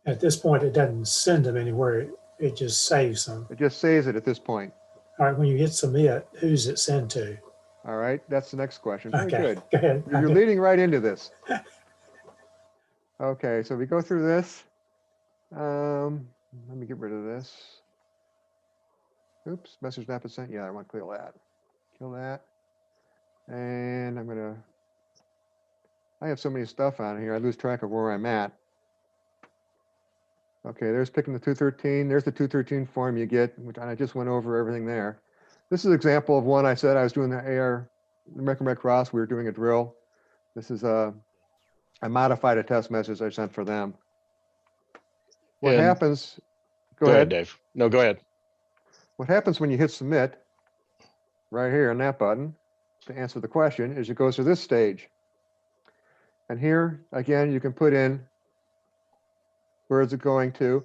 Speaker 4: At this point, it doesn't send them anywhere. It just saves them.
Speaker 3: It just saves it at this point.
Speaker 4: All right, when you hit submit, who's it send to?
Speaker 3: All right, that's the next question. Very
Speaker 4: Okay,
Speaker 3: good.
Speaker 4: go ahead.
Speaker 3: You're leading right into this. Okay, so we go through this. Let me get rid of this. Oops, message not been sent. Yeah, I want to kill that. Kill that. And I have so many stuff on here, I lose track of where I'm at. Okay, there's picking the 213. There's the 213 form you get, which I just went over everything there. This is an example of one I said I was doing the American Red Cross. We were doing a drill. This is I modified a test message I sent for them. What happens?
Speaker 1: Go ahead, Dave. No, go ahead.
Speaker 3: What happens when you hit submit right here on that button to answer the question is it goes to this stage. And here, again, you can put in where is it going to.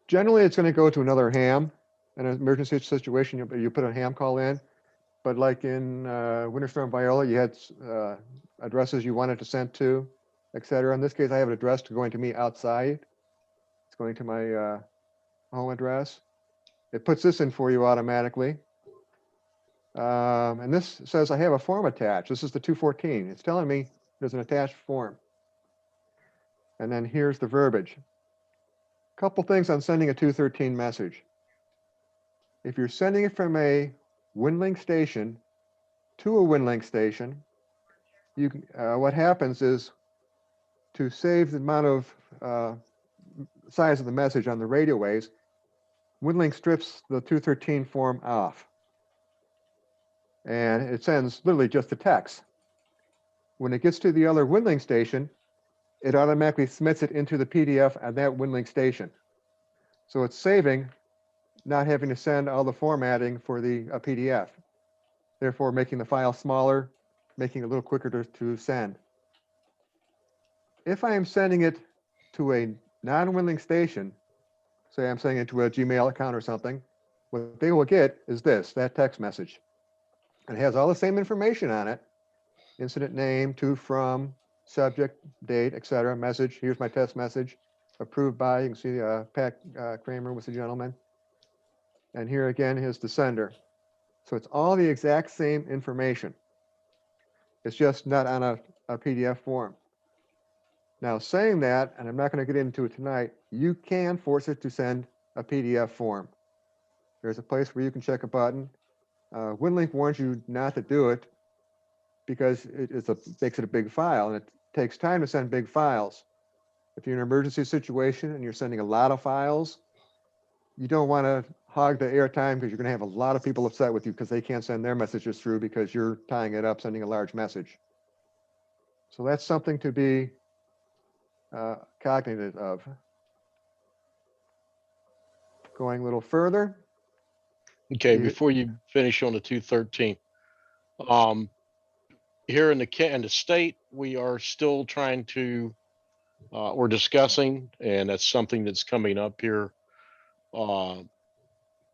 Speaker 3: Generally, it's going to go to another ham. In an emergency situation, you put a ham call in. But like in Winter Storm Viola, you had addresses you wanted to send to, et cetera. In this case, I have an address going to me outside. It's going to my home address. It puts this in for you automatically. And this says I have a form attached. This is the 214. It's telling me there's an attached form. And then here's the verbiage. Couple things on sending a 213 message. If you're sending it from a Winlink station to a Winlink station, you can, what happens is to save the amount of size of the message on the radio waves, Winlink strips the 213 form off. And it sends literally just the text. When it gets to the other Winlink station, it automatically submits it into the PDF at that Winlink station. So it's saving not having to send all the formatting for the PDF, therefore making the file smaller, making it a little quicker to send. If I am sending it to a non-Winlink station, say I'm sending it to a Gmail account or something, what they will get is that text message. It has all the same information on it: incident name, to, from, subject, date, etc. Message, here's my test message, approved by, you can see Pat Kramer was the gentleman. And here again is the sender. So it's all the exact same information. It's just not on a PDF form. Now, saying that, and I'm not going to get into it tonight, you can force it to send a PDF form. There's a place where you can check a button. Winlink warns you not to do it because it makes it a big file, and it takes time to send big files. If you're in an emergency situation and you're sending a lot of files, you don't want to hog the airtime because you're going to have a lot of people upset with you because they can't send their messages through because you're tying it up, sending a large message. So that's something to be cognizant of. Going a little further.
Speaker 1: Okay, before you finish on the 213, here in the state, we are still trying to, we're discussing, and that's something that's coming up here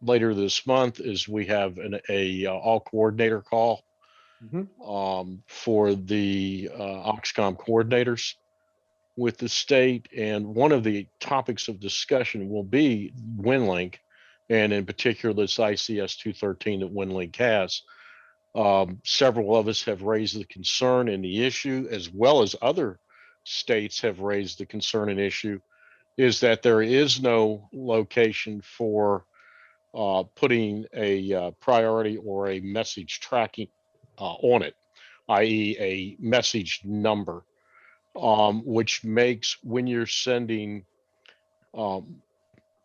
Speaker 1: later this month, is we have a all coordinator call for the Auxcomm coordinators with the state. And one of the topics of discussion will be Winlink, and in particular this ICS 213 that Winlink has. Several of us have raised the concern and the issue, as well as other states have raised the concern and issue, is that there is no location for putting a priority or a message tracking on it, i.e. a message number, which makes, when you're sending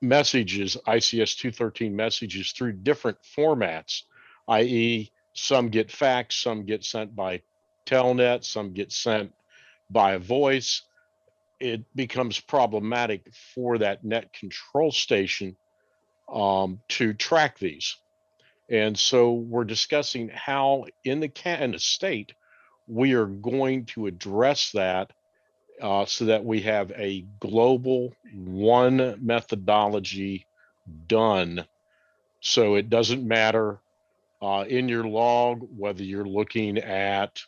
Speaker 1: messages, ICS 213 messages, through different formats, i.e. some get faxed, some get sent by telnet, some get sent by voice, it becomes problematic for that net control station to track these. And so we're discussing how in the state we are going to address that so that we have a global one methodology done. So it doesn't matter in your log whether you're looking at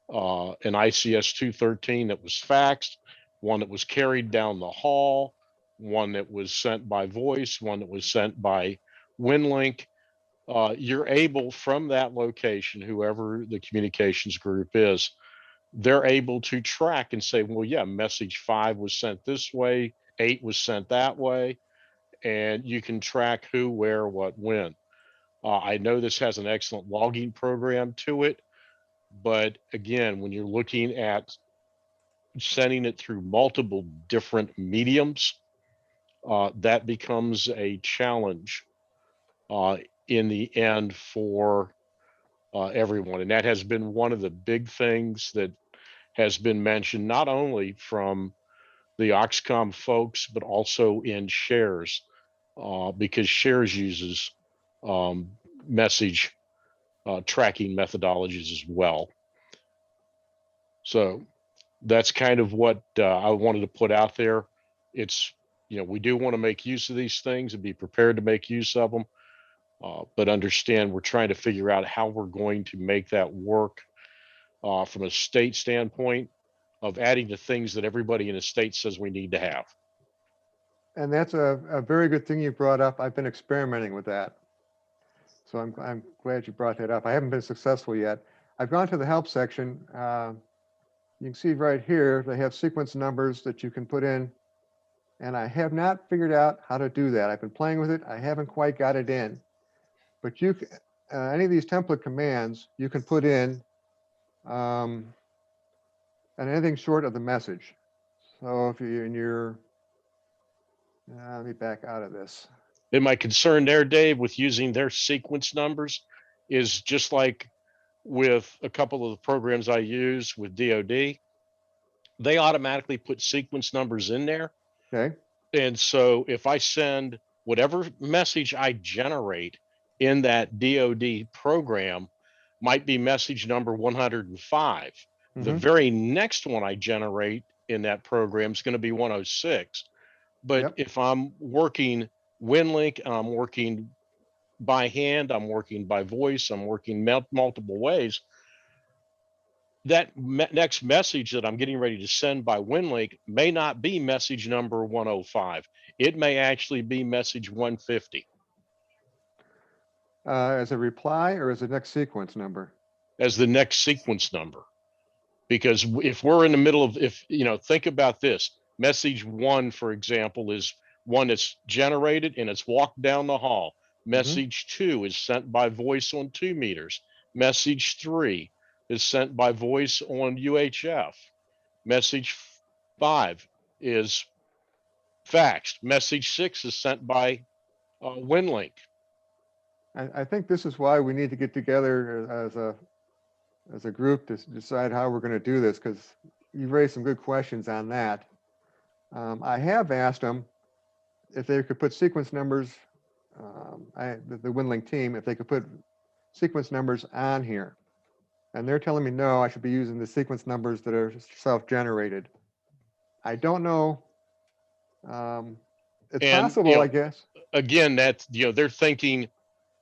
Speaker 1: an ICS 213 that was faxed, one that was carried down the hall, one that was sent by voice, one that was sent by Winlink. You're able, from that location, whoever the communications group is, they're able to track and say, well, yeah, message 5 was sent this way, 8 was sent that way, and you can track who, where, what, when. I know this has an excellent logging program to it, but again, when you're looking at sending it through multiple different mediums, that becomes a challenge in the end for everyone. And that has been one of the big things that has been mentioned, not only from the Auxcomm folks, but also in Shares, because Shares uses message tracking methodologies as well. So that's kind of what I wanted to put out there. It's, we do want to make use of these things and be prepared to make use of them, but understand we're trying to figure out how we're going to make that work from a state standpoint of adding the things that everybody in the state says we need to have.
Speaker 3: And that's a very good thing you brought up. I've been experimenting with that. So I'm glad you brought that up. I haven't been successful yet. I've gone to the help section. You can see right here, they have sequence numbers that you can put in. And I have not figured out how to do that. I've been playing with it. I haven't quite got it in. But any of these template commands, you can put in and anything short of the message. So if you're in your, let me back out of this.
Speaker 1: And my concern there, Dave, with using their sequence numbers is just like with a couple of the programs I use with DoD, they automatically put sequence numbers in there.
Speaker 3: Okay.
Speaker 1: And so if I send whatever message I generate in that DoD program might be message number 105. The
Speaker 3: Mhm.
Speaker 1: very next one I generate in that program is going to be 106. But
Speaker 3: Yep.
Speaker 1: if I'm working Winlink and I'm working by hand, I'm working by voice, I'm working multiple ways, that next message that I'm getting ready to send by Winlink may not be message number 105. It may actually be message 150
Speaker 3: As a reply or as a next sequence number?
Speaker 1: as the next sequence number. Because if we're in the middle of, think about this, message 1, for example, is one that's generated and it's walked down the hall. Message 2 is sent by voice on 2 meters. Message 3 is sent by voice on UHF. Message 5 is faxed. Message 6 is sent by Winlink.
Speaker 3: I think this is why we need to get together as a group to decide how we're going to do this, because you've raised some good questions on that. I have asked them if they could put sequence numbers, the Winlink team, if they could put sequence numbers on here. And they're telling me, no, I should be using the sequence numbers that are self-generated. I don't know. It's
Speaker 1: And,
Speaker 3: possible, I guess.
Speaker 1: Again, that's, they're thinking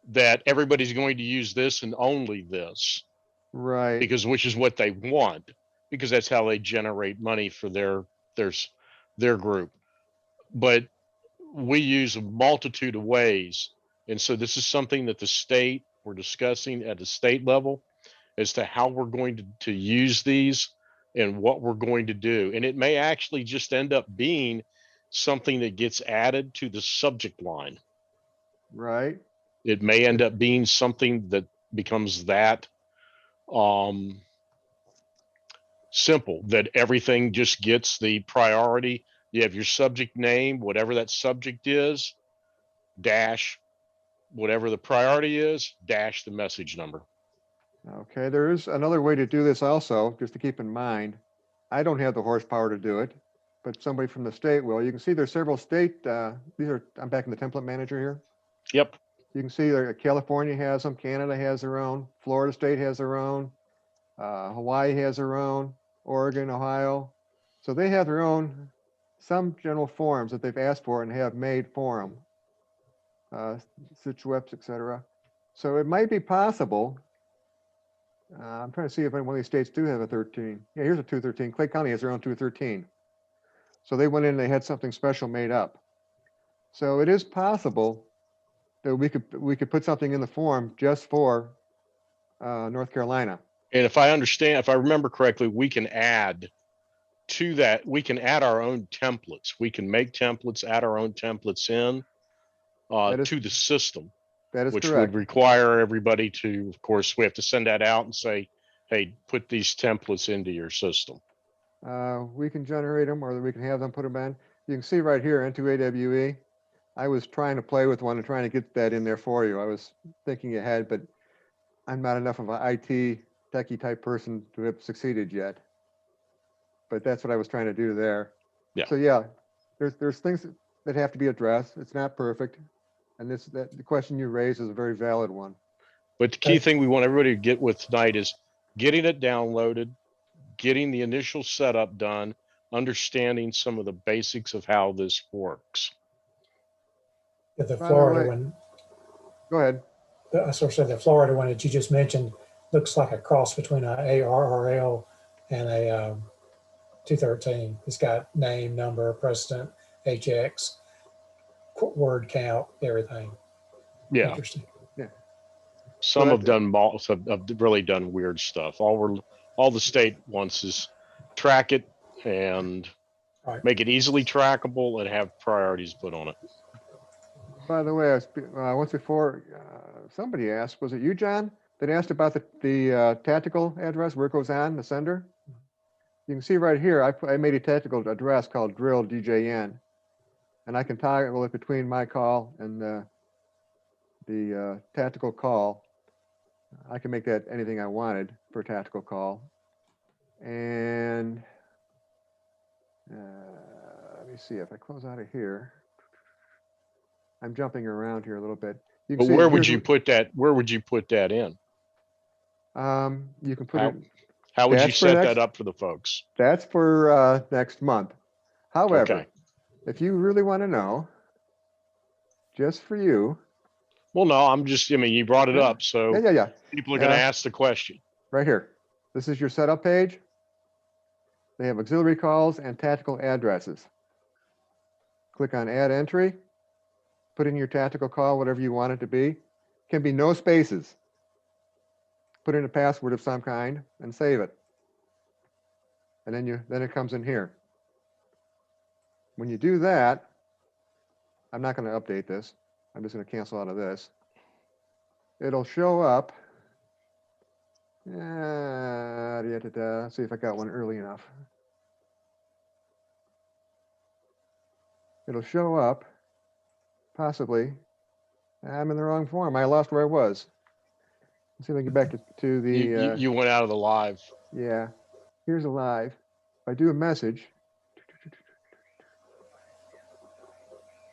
Speaker 1: that everybody's going to use this and only this,
Speaker 3: Right.
Speaker 1: which is what they want, because that's how they generate money for their group. But we use a multitude of ways. And so this is something that we're discussing at the state level as to how we're going to use these and what we're going to do. And it may actually just end up being something that gets added to the subject line.
Speaker 3: Right.
Speaker 1: It may end up being something that becomes that simple, that everything just gets the priority. You have your subject name, whatever that subject is, dash whatever the priority is, dash the message number.
Speaker 3: Okay, there is another way to do this also, just to keep in mind. I don't have the horsepower to do it, but somebody from the state will. You can see there's several state, I'm back in the template manager here.
Speaker 1: Yep.
Speaker 3: You can see there, California has them, Canada has their own, Florida State has their own, Hawaii has their own, Oregon, Ohio. So they have their own, some general forms that they've asked for and have made for them, Situeps, etc. So it might be possible. I'm trying to see if any one of these states do have a 13. Yeah, here's a 213. Clay County has their own 213. So they went in and they had something special made up. So it is possible that we could put something in the form just for North Carolina.
Speaker 1: And if I remember correctly, we can add to that, we can add our own templates. We can make templates, add our own templates in to the system.
Speaker 3: That is
Speaker 1: which
Speaker 3: correct.
Speaker 1: would require everybody to, of course, we have to send that out and say, hey, put these templates into your system.
Speaker 3: We can generate them, or we can have them put them in. You can see right here, N2AWE. I was trying to play with one and trying to get that in there for you. I was thinking ahead, but I'm not enough of an IT techie type person to have succeeded yet. But that's what I was trying to do there.
Speaker 1: Yeah.
Speaker 3: So yeah, there's things that have to be addressed. It's not perfect. And the question you raised is a very valid one.
Speaker 1: But the key thing we want everybody to get with tonight is getting it downloaded, getting the initial setup done, understanding some of the basics of how this works.
Speaker 4: The
Speaker 3: By the
Speaker 4: Florida
Speaker 3: way-
Speaker 4: one,
Speaker 3: Go ahead.
Speaker 4: I sort of said the Florida one that you just mentioned looks like a cross between a ARRL and a 213. It's got name, number, precedent, HX. word count, everything.
Speaker 1: Yeah.
Speaker 4: Interesting.
Speaker 1: Some
Speaker 3: Well,
Speaker 1: have done have really done weird stuff. All the state wants is track it and
Speaker 4: Right.
Speaker 1: make it easily trackable and have priorities put on it.
Speaker 3: by the way, once before, somebody asked, was it you, John, that asked about the tactical address, where it goes on, the sender? You can see right here, I made a tactical address called drill DJN, and I can toggle it between my call and the tactical call. I can make that anything I wanted for a tactical call. And let me see if I close out of here. I'm jumping around here a little bit. You
Speaker 1: But
Speaker 3: can see
Speaker 1: where would
Speaker 3: here's
Speaker 1: you put that? Where would you put that in?
Speaker 3: you can put it.
Speaker 1: How would you
Speaker 3: That's for
Speaker 1: set
Speaker 3: next.
Speaker 1: that up for the folks?
Speaker 3: That's for next month. However,
Speaker 1: Okay.
Speaker 3: if you really want to know, just for you.
Speaker 1: Well, no, I mean, you brought it
Speaker 3: Yeah.
Speaker 1: up, so
Speaker 3: Yeah.
Speaker 1: people are going to
Speaker 3: Yeah.
Speaker 1: ask the question.
Speaker 3: Right here. This is your setup page. They have auxiliary calls and tactical addresses. Click on add entry. Put in your tactical call, whatever you want it to be. Can be no spaces. Put in a password of some kind and save it. And then it comes in here. When you do that, I'm not going to update this. I'm just going to cancel out of this. It'll show up. Let's see if I got one early enough. It'll show up, possibly. I'm in the wrong form. I lost where I was. Let's see if I can get back to the.
Speaker 1: You went out of the live.
Speaker 3: Yeah, here's a live. If I do a message,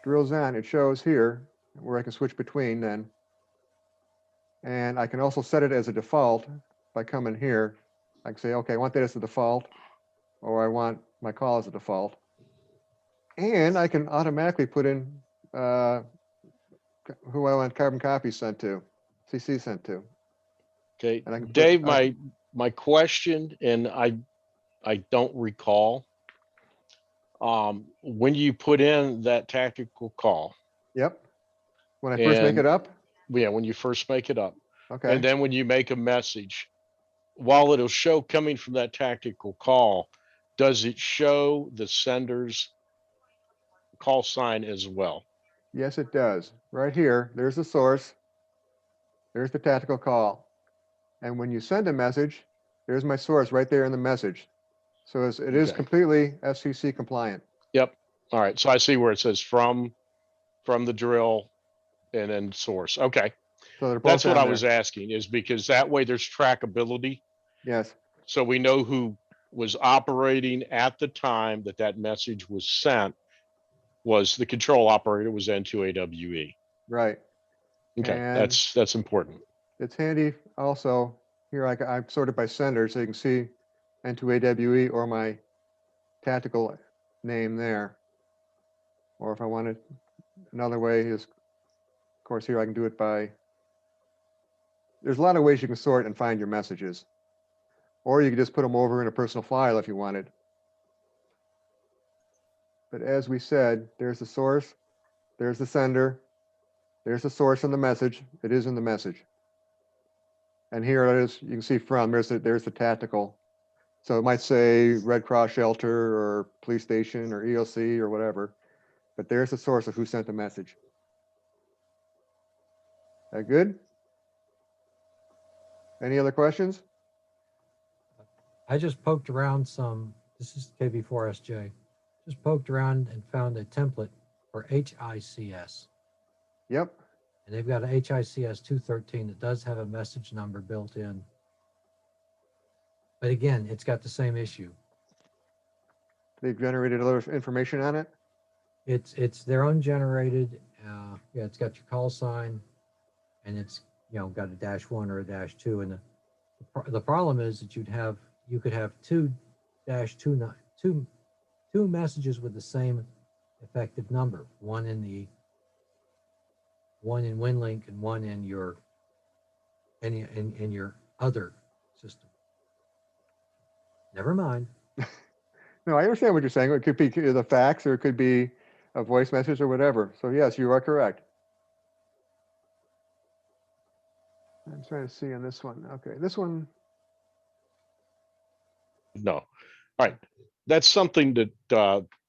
Speaker 3: drills on, it shows here where I can switch between then. And I can also set it as a default by coming here. I can say, okay, I want that as a default, or I want my call as a default. And I can automatically put in who I want carbon copies sent to, CC sent to.
Speaker 1: Okay,
Speaker 3: And I can
Speaker 1: Dave, my question, and I don't recall, when you put in that tactical call.
Speaker 3: Yep. When I first make it up.
Speaker 1: Yeah, when you first make it up.
Speaker 3: Okay.
Speaker 1: And then when you make a message, while it'll show coming from that tactical call, does it show the sender's call sign as well?
Speaker 3: Yes, it does. Right here, there's the source. There's the tactical call. And when you send a message, there's my source right there in the message. So it is
Speaker 1: Okay.
Speaker 3: completely FCC compliant.
Speaker 1: Yep. All right. So I see where it says from the drill and then source. Okay.
Speaker 3: So they're both
Speaker 1: That's what
Speaker 3: down
Speaker 1: I
Speaker 3: there.
Speaker 1: was asking, is because that way there's trackability.
Speaker 3: Yes.
Speaker 1: So we know who was operating at the time that message was sent. Was the control operator was N2AWE.
Speaker 3: Right.
Speaker 1: Okay,
Speaker 3: And
Speaker 1: that's important.
Speaker 3: it's handy also. Here I've sorted by sender, so you can see N2AWE or my tactical name there. Or if I wanted another way is, of course, here I can do it by. There's a lot of ways you can sort and find your messages. Or you can just put them over in a personal file if you wanted. But as we said, there's the source, there's the sender, there's the source in the message. It is in the message. And here it is, you can see from, there's the tactical. So it might say Red Cross Shelter or police station or EOC or whatever. But there's the source of who sent the message. That good? Any other questions?
Speaker 5: I just poked around this is KB4SJ, just poked around and found a template for HICS.
Speaker 3: Yep.
Speaker 5: And they've got a HICS 213 that does have a message number built in. But again, it's got the same issue.
Speaker 3: They've generated a lot of information on it.
Speaker 5: It's their own generated. Yeah, it's got your call sign, and it's got a -1 or a -2. And the problem is that you could have two messages with the same effective number, one in Winlink and one in your in your other system. Never mind.
Speaker 3: No, I understand what you're saying. It could be the fax, or it could be a voice message or whatever. So yes, you are correct. I'm trying to see on this one. Okay, this one,
Speaker 1: No. All right. That's something that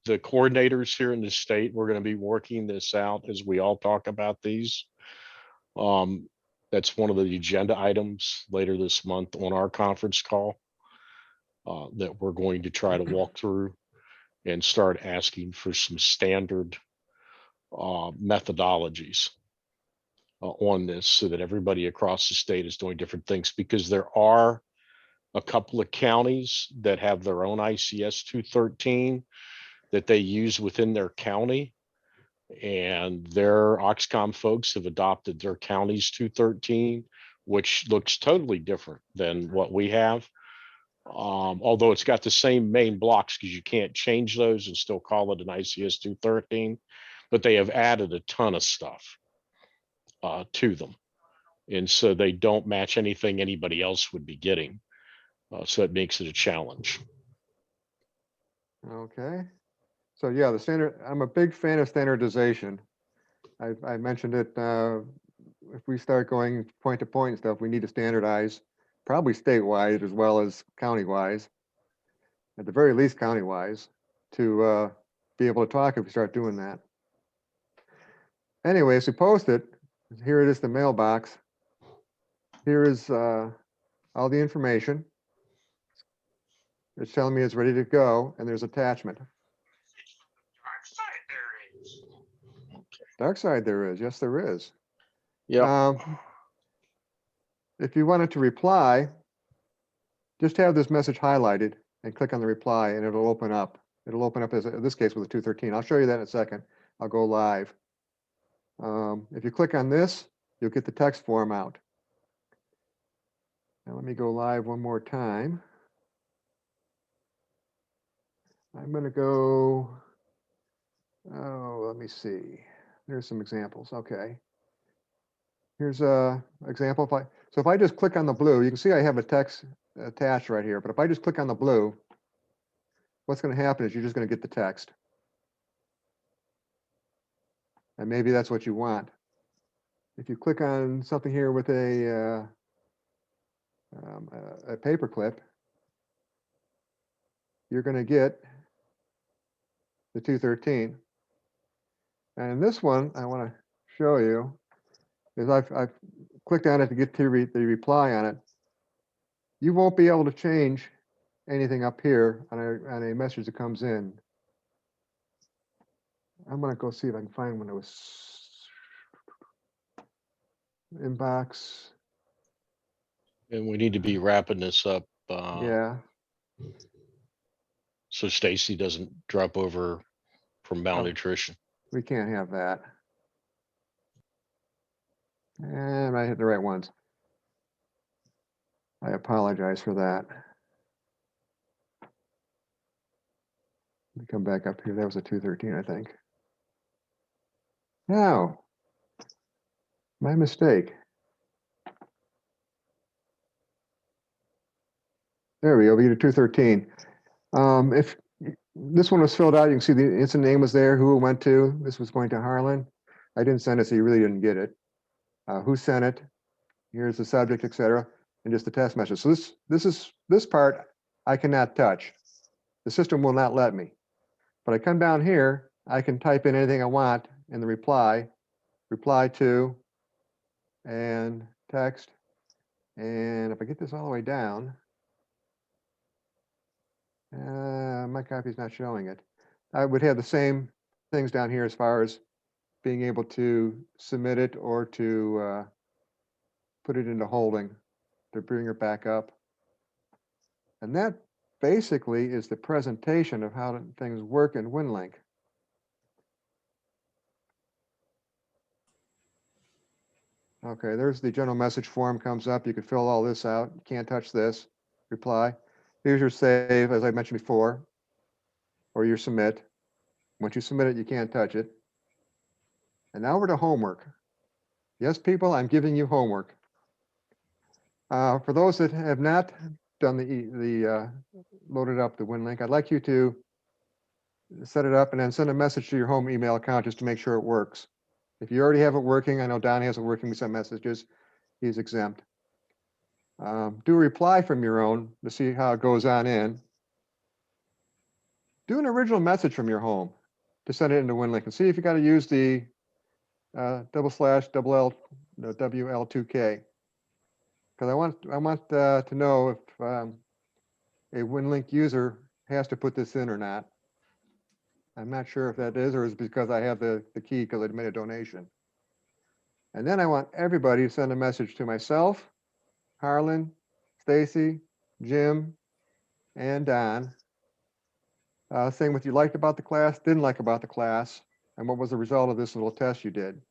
Speaker 1: the coordinators here in the state, we're going to be working this out as we all talk about these. That's one of the agenda items later this month on our conference call that we're going to try to walk through and start asking for some standard methodologies on this so that everybody across the state is doing different things, because there are a couple of counties that have their own ICS 213 that they use within their county, and their Auxcomm folks have adopted their county's 213, which looks totally different than what we have. Although it's got the same main blocks, because you can't change those and still call it an ICS 213, but they have added a ton of stuff to them. And so they don't match anything anybody else would be getting. So it makes it a challenge.
Speaker 3: okay. So yeah, the standard, I'm a big fan of standardization. I mentioned it, if we start going point to point and stuff, we need to standardize, probably statewide as well as county-wise. At the very least county-wise, to be able to talk if we start doing that. Anyways, we post it. Here it is, the mailbox. Here is all the information. It's telling me it's ready to go, and there's attachment. Dark side there is. Yes, there is.
Speaker 1: Yeah.
Speaker 3: If you wanted to reply, just have this message highlighted and click on the reply, and it'll open up. It'll open up, as in this case, with a 213. I'll show you that in a second. I'll go live. If you click on this, you'll get the text form out. Now let me go live one more time. I'm going to go, oh, let me see. There's some examples. Okay. Here's a example. So if I just click on the blue, you can see I have a text attached right here, but if I just click on the blue, what's going to happen is you're just going to get the text. And maybe that's what you want. If you click on something here with a paperclip, you're going to get the 213. And in this one, I want to show you, is I've clicked on it to get to the reply on it. You won't be able to change anything up here on a message that comes in. I'm going to go see if I can find one that was inbox.
Speaker 1: And we need to be wrapping this up.
Speaker 3: Yeah,
Speaker 1: So Stacy doesn't drop over from
Speaker 3: Oh.
Speaker 1: malnutrition.
Speaker 3: we can't have that. And I hit the right ones. I apologize for that. Let me come back up here. That was a 213, I think. No, my mistake. There we go. We get a 213. If this one was filled out, you can see the instant name was there, who it went to. This was going to Harlan. I didn't send it, so you really didn't get it. Who sent it? Here's the subject, etc., and just the test message. So this part I cannot touch. The system will not let me. But I come down here, I can type in anything I want in the reply to, and text. And if I get this all the way down, my copy is not showing it. I would have the same things down here as far as being able to submit it or to put it into holding to bring it back up. And that basically is the presentation of how things work in Winlink. Okay, there's the general message form comes up. You can fill all this out. You can't touch this. Reply. Here's your save, as I mentioned before, or your submit. Once you submit it, you can't touch it. And now we're to homework. Yes, people, I'm giving you homework. For those that have not done the loaded up the Winlink, I'd like you to set it up, and then send a message to your home email account just to make sure it works. If you already have it working, I know Don has it working, we send messages, he's exempt. Do a reply from your own to see how it goes on in. Do an original message from your home to send it into Winlink and see if you got to use the /WL2K. Because I want to know if a Winlink user has to put this in or not. I'm not sure if that is or is because I have the key because I made a donation. And then I want everybody to send a message to myself, Harlan, Stacy, Jim, and Don, saying what you liked about the class, didn't like about the class, and what was the result of this little test you did.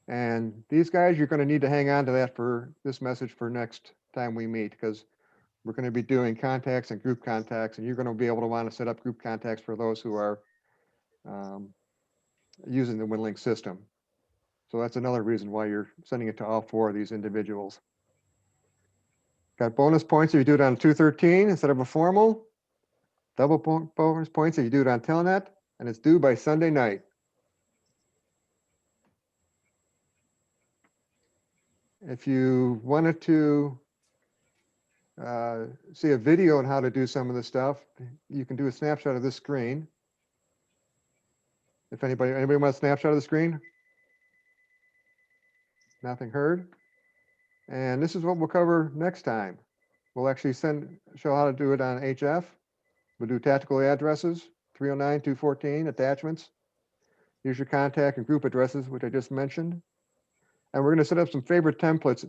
Speaker 3: And these guys, you're going to need to hang on to that for this message for next time we meet, because we're going to be doing contacts and group contacts, and you're going to be able to want to set up group contacts for those who are using the Winlink system. So that's another reason why you're sending it to all 4 of these individuals. Got bonus points if you do it on 213 instead of a formal. Double bonus points if you do it on Telnet, and it's due by Sunday night. If you wanted to see a video on how to do some of this stuff, you can do a snapshot of this screen. If anybody wants a snapshot of the screen? Nothing heard. And this is what we'll cover next time. We'll actually show how to do it on HF. We'll do tactical addresses, 309, 214, attachments. Use your contact and group addresses, which I just mentioned. And we're going to set up some favorite templates.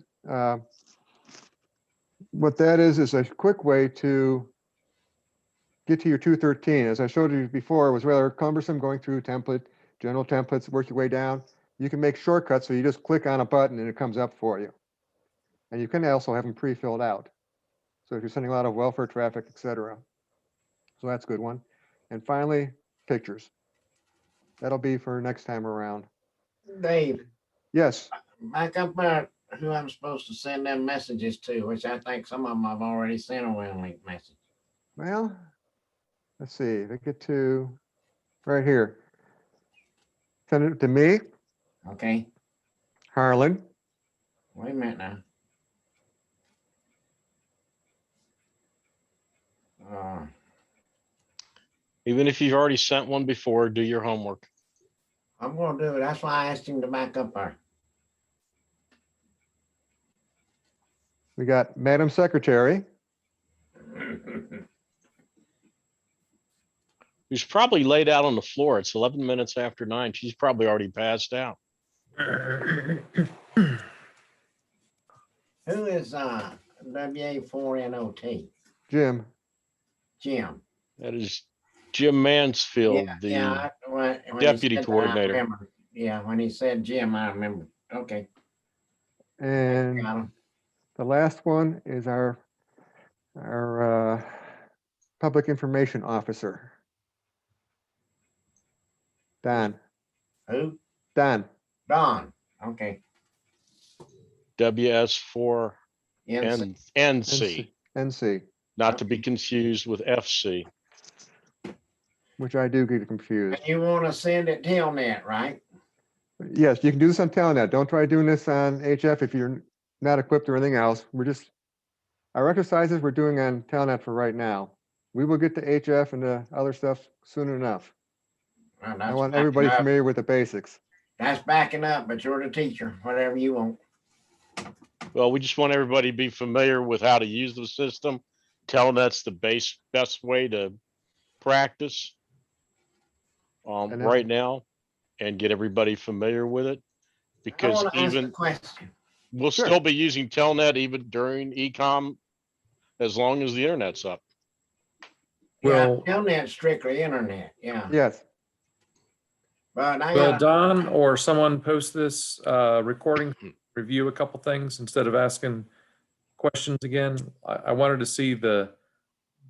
Speaker 3: What that is a quick way to get to your 213. As I showed you before, it was rather cumbersome going through general templates, work your way down. You can make shortcuts, so you just click on a button and it comes up for you. And you can also have them pre-filled out. So if you're sending a lot of welfare traffic, etc. So that's a good one. And finally, pictures. That'll be for next time around.
Speaker 6: Dave,
Speaker 3: Yes.
Speaker 6: back up there, who I'm supposed to send them messages to, which I think some of them I've already sent a Winlink message.
Speaker 3: Well, let's see. They get to right here. Send it to me,
Speaker 6: Okay,
Speaker 3: Harlan,
Speaker 6: wait a minute now.
Speaker 1: Even if you've already sent one before, do your homework.
Speaker 6: I'm gonna do it. That's why I asked him to back up there.
Speaker 3: we got Madam Secretary,
Speaker 1: Who's probably laid out on the floor. It's 11 minutes after 9. She's probably already passed out.
Speaker 6: Who is WA4NOT?
Speaker 3: Jim,
Speaker 6: Jim.
Speaker 1: That is Jim Mansfield,
Speaker 6: When
Speaker 1: deputy
Speaker 6: he said that, I
Speaker 1: coordinator.
Speaker 6: remember. Yeah, when he said Jim, I remember. Okay.
Speaker 3: and
Speaker 6: Got him.
Speaker 3: the last one is our public information officer, Don.
Speaker 6: Who?
Speaker 3: Don.
Speaker 6: Don. Okay.
Speaker 1: WS4
Speaker 6: NC.
Speaker 1: NC,
Speaker 3: NC,
Speaker 1: not to be confused with FC.
Speaker 3: which I do get confused.
Speaker 6: And you want to send it Telnet, right?
Speaker 3: Yes, you can do this on Telnet. Don't try doing this on HF if you're not equipped or anything else. Our exercises we're doing on Telnet for right now. We will get to HF and the other stuff soon enough.
Speaker 6: Well,
Speaker 3: I
Speaker 6: that's
Speaker 3: want
Speaker 6: backing
Speaker 3: everybody
Speaker 6: up.
Speaker 3: familiar with the basics.
Speaker 6: That's backing up, but you're the teacher, whatever you want.
Speaker 1: Well, we just want everybody to be familiar with how to use the system. Telnet's the best way to practice
Speaker 3: And then-
Speaker 1: right now and get everybody familiar with it.
Speaker 6: I
Speaker 1: Because
Speaker 6: want to ask a
Speaker 1: even
Speaker 6: question.
Speaker 1: we'll
Speaker 3: Sure.
Speaker 1: still be using Telnet even during ECOM as long as the internet's up.
Speaker 6: Yeah,
Speaker 7: Well-
Speaker 6: Telnet's strictly internet, yeah.
Speaker 3: Yes,
Speaker 6: But I
Speaker 7: Will
Speaker 6: got,
Speaker 7: Don or someone post this recording, review a couple things instead of asking questions again? I wanted to see the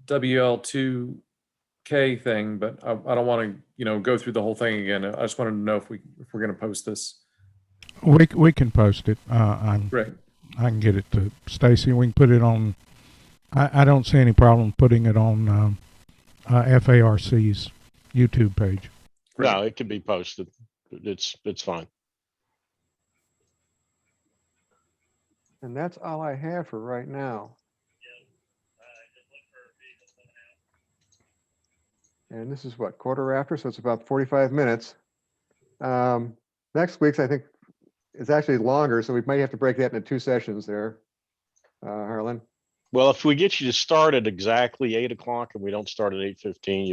Speaker 7: WL2K thing, but I don't want to, go through the whole thing again. I just wanted to know if we're going to post this.
Speaker 2: We can post it.
Speaker 7: Great.
Speaker 2: I can get it to Stacy. We can put it on. I don't see any problem putting it on FARC's YouTube page.
Speaker 1: No, it can be posted. It's fine.
Speaker 3: And that's all I have for right now. And this is what, quarter after, so it's about 45 minutes. Next week's, I think, is actually longer, so we might have to break that into 2 sessions there, Harlan.
Speaker 1: Well, if we get you to start at exactly 8 o'clock and we don't start at 8:15,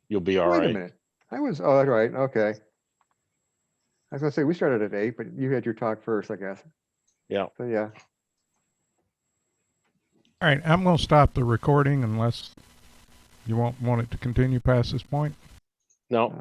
Speaker 1: you'll be all
Speaker 3: Wait a
Speaker 1: right.
Speaker 3: minute. Oh, that's right, okay. I was gonna say, we started at 8, but you had your talk first, I guess.
Speaker 1: Yeah.
Speaker 3: So, yeah.
Speaker 2: All right, I'm going to stop the recording unless you want it to continue past this point.
Speaker 1: No,